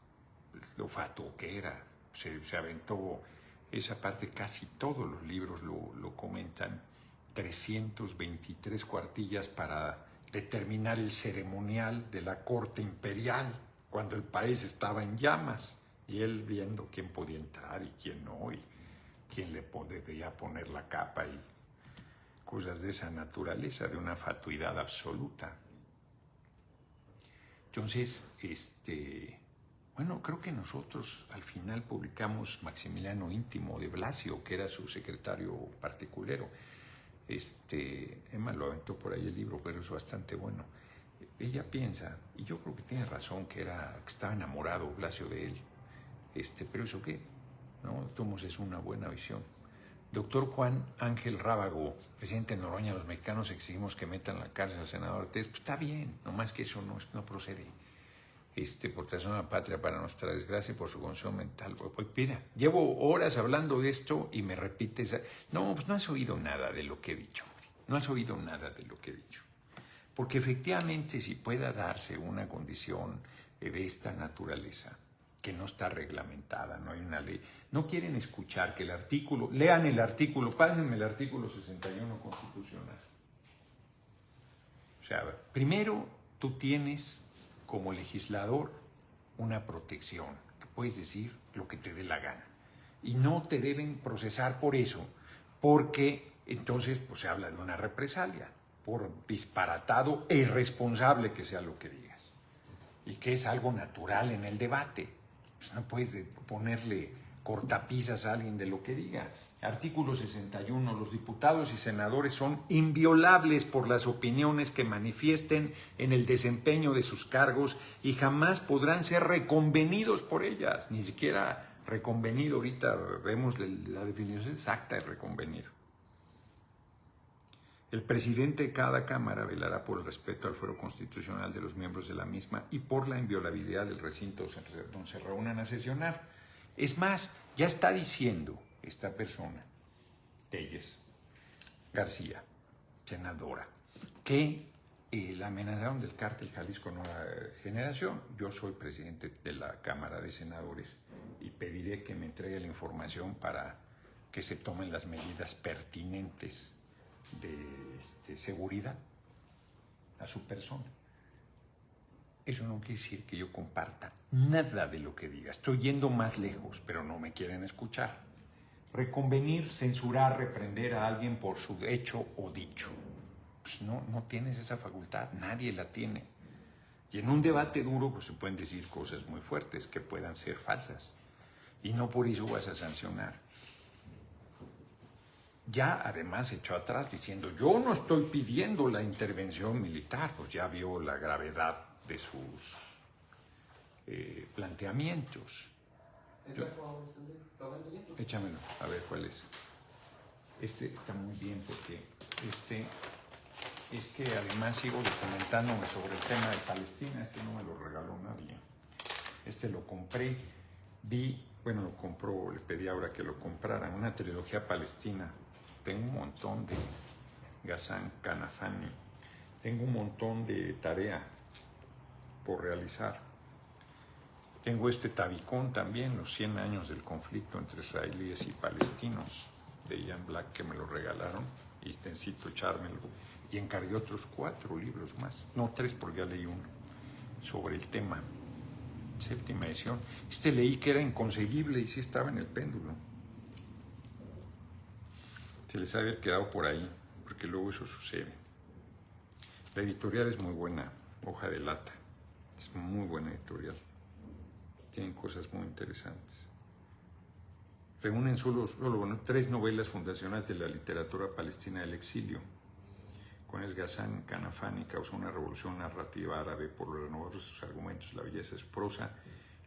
lo fatuo que era, se aventó esa parte, casi todos los libros lo comentan, 323 cuartillas para determinar el ceremonial de la corte imperial, cuando el país estaba en llamas, y él viendo quién podía entrar y quién no, y quién le debía poner la capa, y cosas de esa naturaleza, de una fatuidad absoluta. Entonces, bueno, creo que nosotros al final publicamos Maximiliano Íntimo de Blasio, que era su secretario particulero. Emma lo aventó por ahí el libro, pero es bastante bueno. Ella piensa, y yo creo que tiene razón, que estaba enamorado Blasio de él. Pero eso qué, ¿no? Tomos es una buena visión. Doctor Juan Ángel Rábago, presidente de Noroña, los mexicanos exigimos que metan en la cárcel al senador Ortiz. Pues está bien, nomás que eso no procede. Por traición a la patria para nuestra desgracia y por su condición mental. Pues mira, llevo horas hablando de esto y me repites. No, pues no has oído nada de lo que he dicho, hombre. No has oído nada de lo que he dicho. Porque efectivamente, si pueda darse una condición de esta naturaleza, que no está reglamentada, no hay una ley, no quieren escuchar que el artículo, lean el artículo, pásenme el artículo 61 constitucional. O sea, primero tú tienes como legislador una protección, que puedes decir lo que te dé la gana. Y no te deben procesar por eso, porque entonces pues, se habla de una represalia, por disparatado e irresponsable que sea lo que digas. Y que es algo natural en el debate. Pues no puedes ponerle cortapisas a alguien de lo que diga. Artículo 61. Los diputados y senadores son inviolables por las opiniones que manifiesten en el desempeño de sus cargos y jamás podrán ser reconvenidos por ellas, ni siquiera Reconvenido, ahorita vemos la definición exacta de reconvenido. El presidente de cada Cámara velará por el respeto al fuero constitucional de los miembros de la misma y por la inviolabilidad del recinto donde se reúnan a sesionar. Es más, ya está diciendo esta persona, Telles García, senadora, que la amenazaron del cártel Jalisco Nueva Generación. Yo soy presidente de la Cámara de Senadores y pediré que me entregue la información para que se tomen las medidas pertinentes de seguridad a su persona. Eso no quiere decir que yo comparta nada de lo que diga. Estoy yendo más lejos, pero no me quieren escuchar. Reconvenir, censurar, reprender a alguien por su hecho o dicho. Pues no tienes esa facultad, nadie la tiene. Y en un debate duro pues se pueden decir cosas muy fuertes que puedan ser falsas. Y no por eso vas a sancionar. Ya además echó atrás diciendo, yo no estoy pidiendo la intervención militar, pues ya vio la gravedad de sus planteamientos. Échamelo, a ver cuál es. Este está muy bien porque es que además sigo documentándome sobre el tema de Palestina. Este no me lo regaló nadie. Este lo compré, lo compró, le pedí ahora que lo compraran, una trilogía palestina. Tengo un montón de Ghassan Kanafani. Tengo un montón de tarea por realizar. Tengo este tabicón también, los 100 años del conflicto entre israelíes y palestinos, de Ian Black, que me lo regalaron, y necesito echármelo. Y encargué otros 4 libros más, no 3 porque ya leí uno, sobre el tema. 7ª edición. Leí que era inconseguible y sí estaba en el péndulo. Se les ha de haber quedado por ahí, porque luego eso sucede. La editorial es muy buena, Hoja de Lata. Es muy buena editorial. Tienen cosas muy interesantes. Reúnen solo 3 novelas fundacionales de la literatura palestina del exilio. Con Ghassan Kanafani causó una revolución narrativa árabe por lo renovador de sus argumentos, la belleza de su prosa,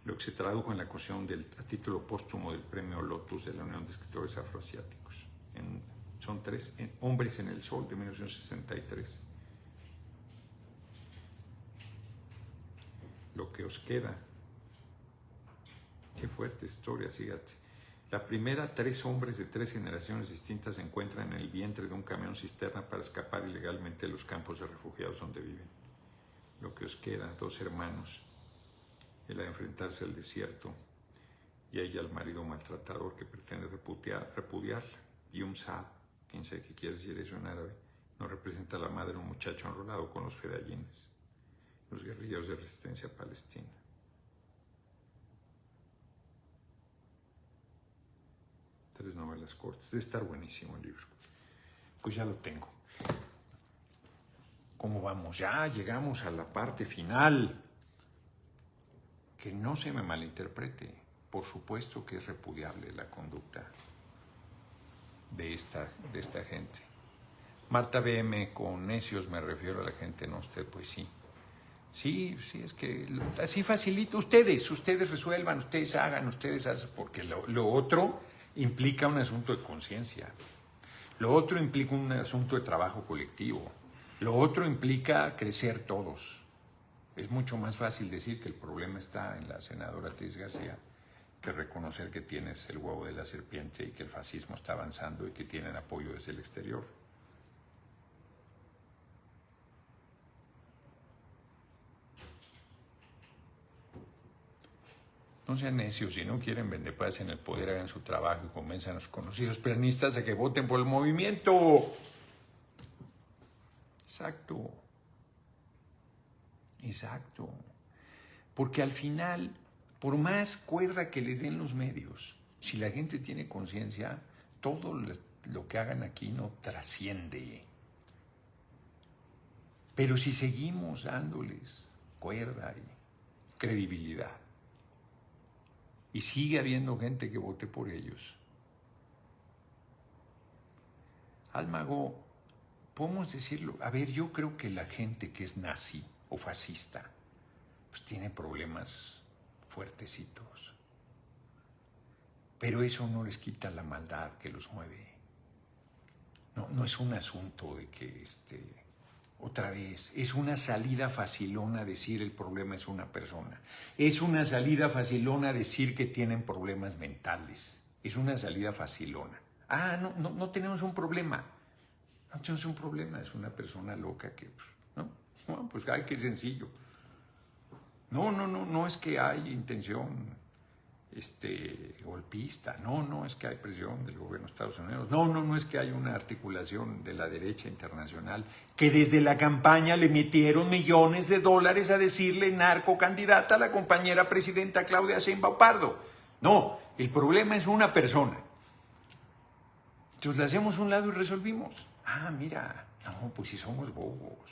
lo que se tradujo en la concesión del título póstumo del premio Lotus de la Unión de Escritores Afroasiáticos. Son 3, Hombres en el Sol, de 1963. Lo que os queda. Qué fuerte historia, fíjate. La primera, 3 hombres de 3 generaciones distintas se encuentran en el vientre de un camión cisterna para escapar ilegalmente de los campos de refugiados donde viven. Lo que os queda, 2 hermanos. Él a enfrentarse al desierto y ella al marido maltratador que pretende repudiarla. Y Saad, quién sabe qué quiere decir eso en árabe, nos representa a la madre de un muchacho enrolado con los fedayines, los guerrilleros de resistencia palestina. Tres novelas cortas. Debe estar buenísimo el libro. Pues ya lo tengo. ¿Cómo vamos? Ya llegamos a la parte final. Que no se me malinterprete. Por supuesto que es repudiable la conducta de esta gente. Marta BM, con necios me refiero a la gente, no usted, pues sí. Sí, es que así facilito. Ustedes resuelvan, ustedes hagan, ustedes hacen, porque lo otro implica un asunto de conciencia. Lo otro implica un asunto de trabajo colectivo. Lo otro implica crecer todos. Es mucho más fácil decir que el problema está en la senadora Telles García que reconocer que tienes el huevo de la serpiente y que el fascismo está avanzando y que tienen apoyo desde el exterior. No sean necios, si no quieren vender paz en el poder, hagan su trabajo y convenzan a sus conocidos peronistas a que voten por el movimiento. Exacto. Porque al final, por más cuerda que les den los medios, si la gente tiene conciencia, todo lo que hagan aquí no trasciende. Pero si seguimos dándoles cuerda y credibilidad, y sigue habiendo gente que vote por ellos, Almagó, podemos decirlo, a ver, yo creo que la gente que es nazi o fascista, pues tiene problemas fuertecitos. Pero eso no les quita la maldad que los mueve. No es un asunto de que, otra vez, es una salida facilona decir el problema es una persona. Es una salida facilona decir que tienen problemas mentales. Es una salida facilona. No tenemos un problema. No tenemos un problema, es una persona loca que, ¿no? No, pues ay, qué sencillo. No es que hay intención golpista, no es que hay presión del gobierno de Estados Unidos, no es que hay una articulación de la derecha internacional que desde la campaña le metieron millones de dólares a decirle narcocandidata a la compañera presidenta Claudia Sheinbaum Pardo. No, el problema es una persona. Entonces le hacemos un lado y resolvimos. Mira, no, pues si somos bobos,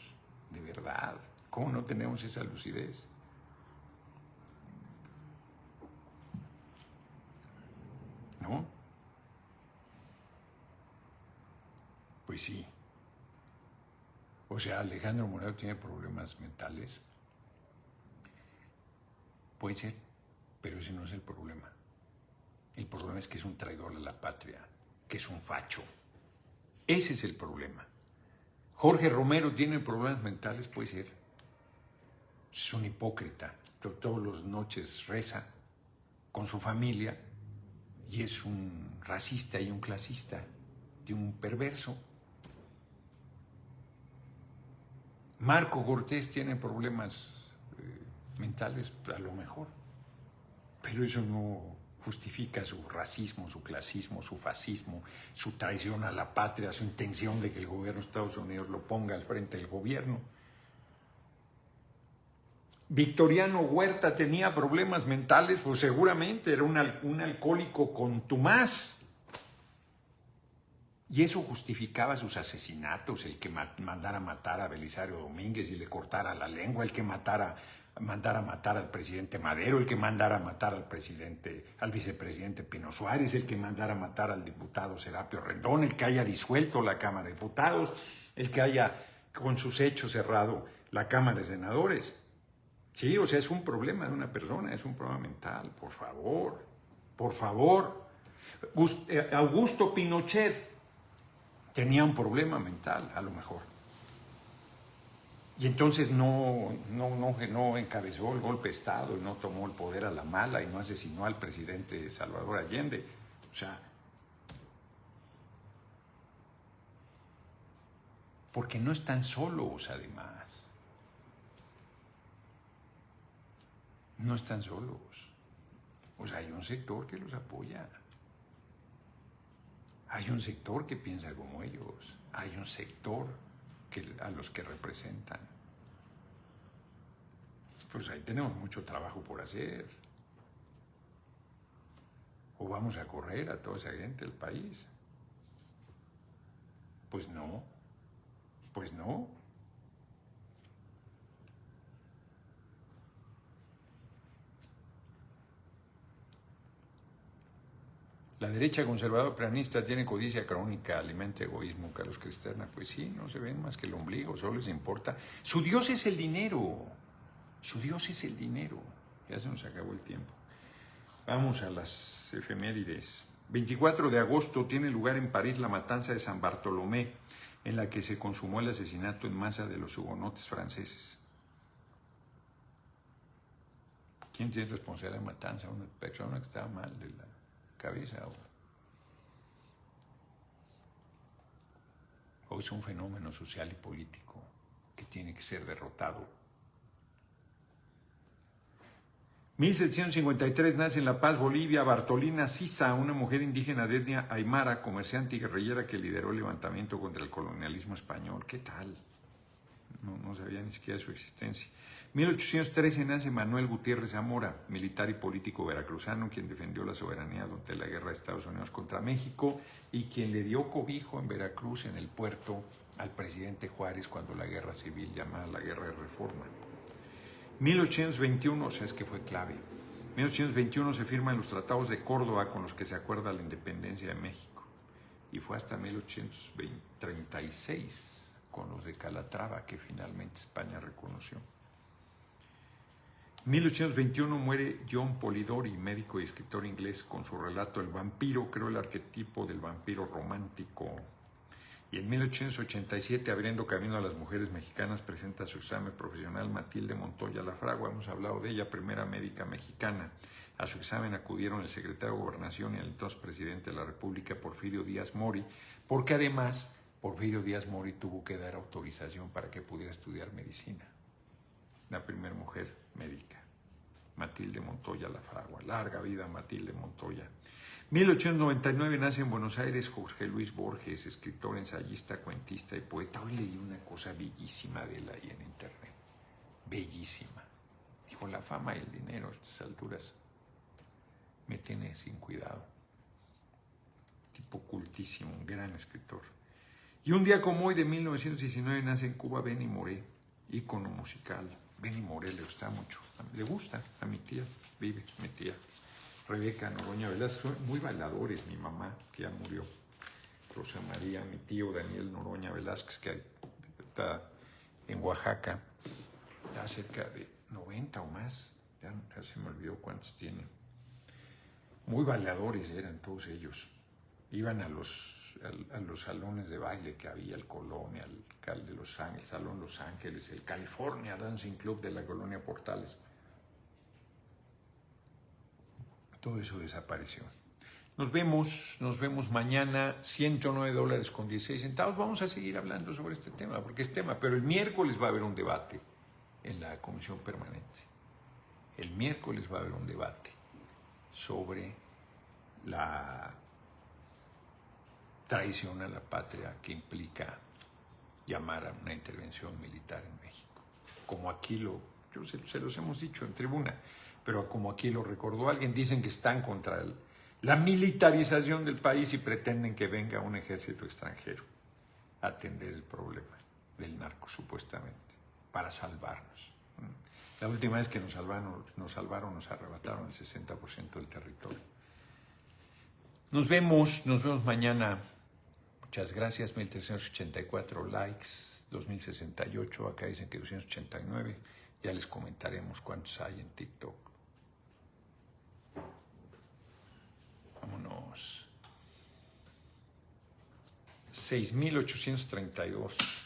de verdad, ¿cómo no tenemos esa lucidez? ¿No? Pues sí. O sea, Alejandro Moreno tiene problemas mentales. Puede ser, pero ese no es el problema. El problema es que es un traidor a la patria, que es un facho. Ese es el problema. Jorge Romero tiene problemas mentales, puede ser. Es un hipócrita. Todas las noches reza con su familia y es un racista y un clasista y un perverso. Marco Cortés tiene problemas mentales, a lo mejor, pero eso no justifica su racismo, su clasismo, su fascismo, su traición a la patria, su intención de que el gobierno de Estados Unidos lo ponga al frente del gobierno. Victoriano Huerta tenía problemas mentales, pues seguramente era un alcohólico contumaz. Y eso justificaba sus asesinatos, el que mandara matar a Belisario Domínguez y le cortara la lengua, el que mandara matar al presidente Madero, el que mandara matar al vicepresidente Pino Suárez, el que mandara matar al diputado Serapio Rendón, el que haya disuelto la Cámara de Diputados, el que haya con sus hechos cerrado la Cámara de Senadores. Sí, o sea, es un problema de una persona, es un problema mental, por favor, por favor. Augusto Pinochet tenía un problema mental, a lo mejor. Y entonces no encabezó el golpe de Estado y no tomó el poder a la mala y no asesinó al presidente Salvador Allende. O sea, porque no están solos, además. No están solos. O sea, hay un sector que los apoya. Hay un sector que piensa como ellos. Hay un sector a los que representan. Pues ahí tenemos mucho trabajo por hacer. ¿O vamos a correr a toda esa gente del país? Pues no. Pues no. La derecha conservadora peronista tiene codicia crónica, alimenta egoísmo, Carlos Cristerna. Pues sí, no se ven más que el ombligo, solo les importa. Su Dios es el dinero. Su Dios es el dinero. Ya se nos acabó el tiempo. Vamos a las efemérides. 24 de agosto tiene lugar en París la matanza de San Bartolomé, en la que se consumó el asesinato en masa de los hugonotes franceses. ¿Quién tiene responsabilidad de la matanza? Una persona que estaba mal de la cabeza o es un fenómeno social y político que tiene que ser derrotado. 1753 nace en La Paz, Bolivia, Bartolina Sisa, una mujer indígena de etnia aymara, comerciante y guerrillera que lideró el levantamiento contra el colonialismo español. ¿Qué tal? No sabía ni siquiera de su existencia. 1813 nace Manuel Gutiérrez Zamora, militar y político veracruzano, quien defendió la soberanía durante la guerra de Estados Unidos contra México y quien le dio cobijo en Veracruz, en el puerto, al presidente Juárez cuando la guerra civil, llamada la Guerra de Reforma. 1821, o sea, es que fue clave. 1821 se firman los tratados de Córdoba con los que se acuerda la independencia de México. Y fue hasta 1836 con los de Calatrava que finalmente España reconoció. 1821 muere John Polidori, médico y escritor inglés, con su relato El vampiro, creó el arquetipo del vampiro romántico. Y en 1887, abriendo camino a las mujeres mexicanas, presenta su examen profesional Matilde Montoya Lafragua. Hemos hablado de ella, primera médica mexicana. A su examen acudieron el secretario de Gobernación y el entonces presidente de la República, Porfirio Díaz Mori, porque además Porfirio Díaz Mori tuvo que dar autorización para que pudiera estudiar medicina. La primera mujer médica, Matilde Montoya Lafragua. Larga vida, Matilde Montoya. 1899 nace en Buenos Aires Jorge Luis Borges, escritor, ensayista, cuentista y poeta. Hoy leí una cosa bellísima de él ahí en internet. Bellísima. Dijo, la fama y el dinero a estas alturas me tiene sin cuidado. Tipo cultísimo, un gran escritor. Y un día como hoy de 1919 nace en Cuba Benny Moré, ícono musical. Benny Moré le gusta mucho, le gusta a mi tía, vive mi tía. Rebeca Noroña Velázquez, muy bailadores, mi mamá, que ya murió. Rosa María, mi tío Daniel Noroña Velázquez, que está en Oaxaca, ya cerca de 90 o más, ya se me olvidó cuántos tiene. Muy bailadores eran todos ellos. Iban a los salones de baile que había, el Colonia, el de Los Ángeles, el Salón Los Ángeles, el California Dancing Club de la colonia Portales. Todo eso desapareció. Nos vemos mañana, $109.16. Vamos a seguir hablando sobre este tema, porque es tema, pero el miércoles va a haber un debate en la Comisión Permanente. El miércoles va a haber un debate sobre la traición a la patria que implica llamar a una intervención militar en México. Como aquí se los hemos dicho en tribuna, pero como aquí lo recordó alguien, dicen que están contra la militarización del país y pretenden que venga un ejército extranjero a atender el problema del narco, supuestamente, para salvarnos. La última vez que nos arrebataron el 60% del territorio. Nos vemos mañana. Muchas gracias, 1,384 likes, 2,068, acá dicen que 289. Ya les comentaremos cuántos hay en TikTok. Vámonos. 6,832.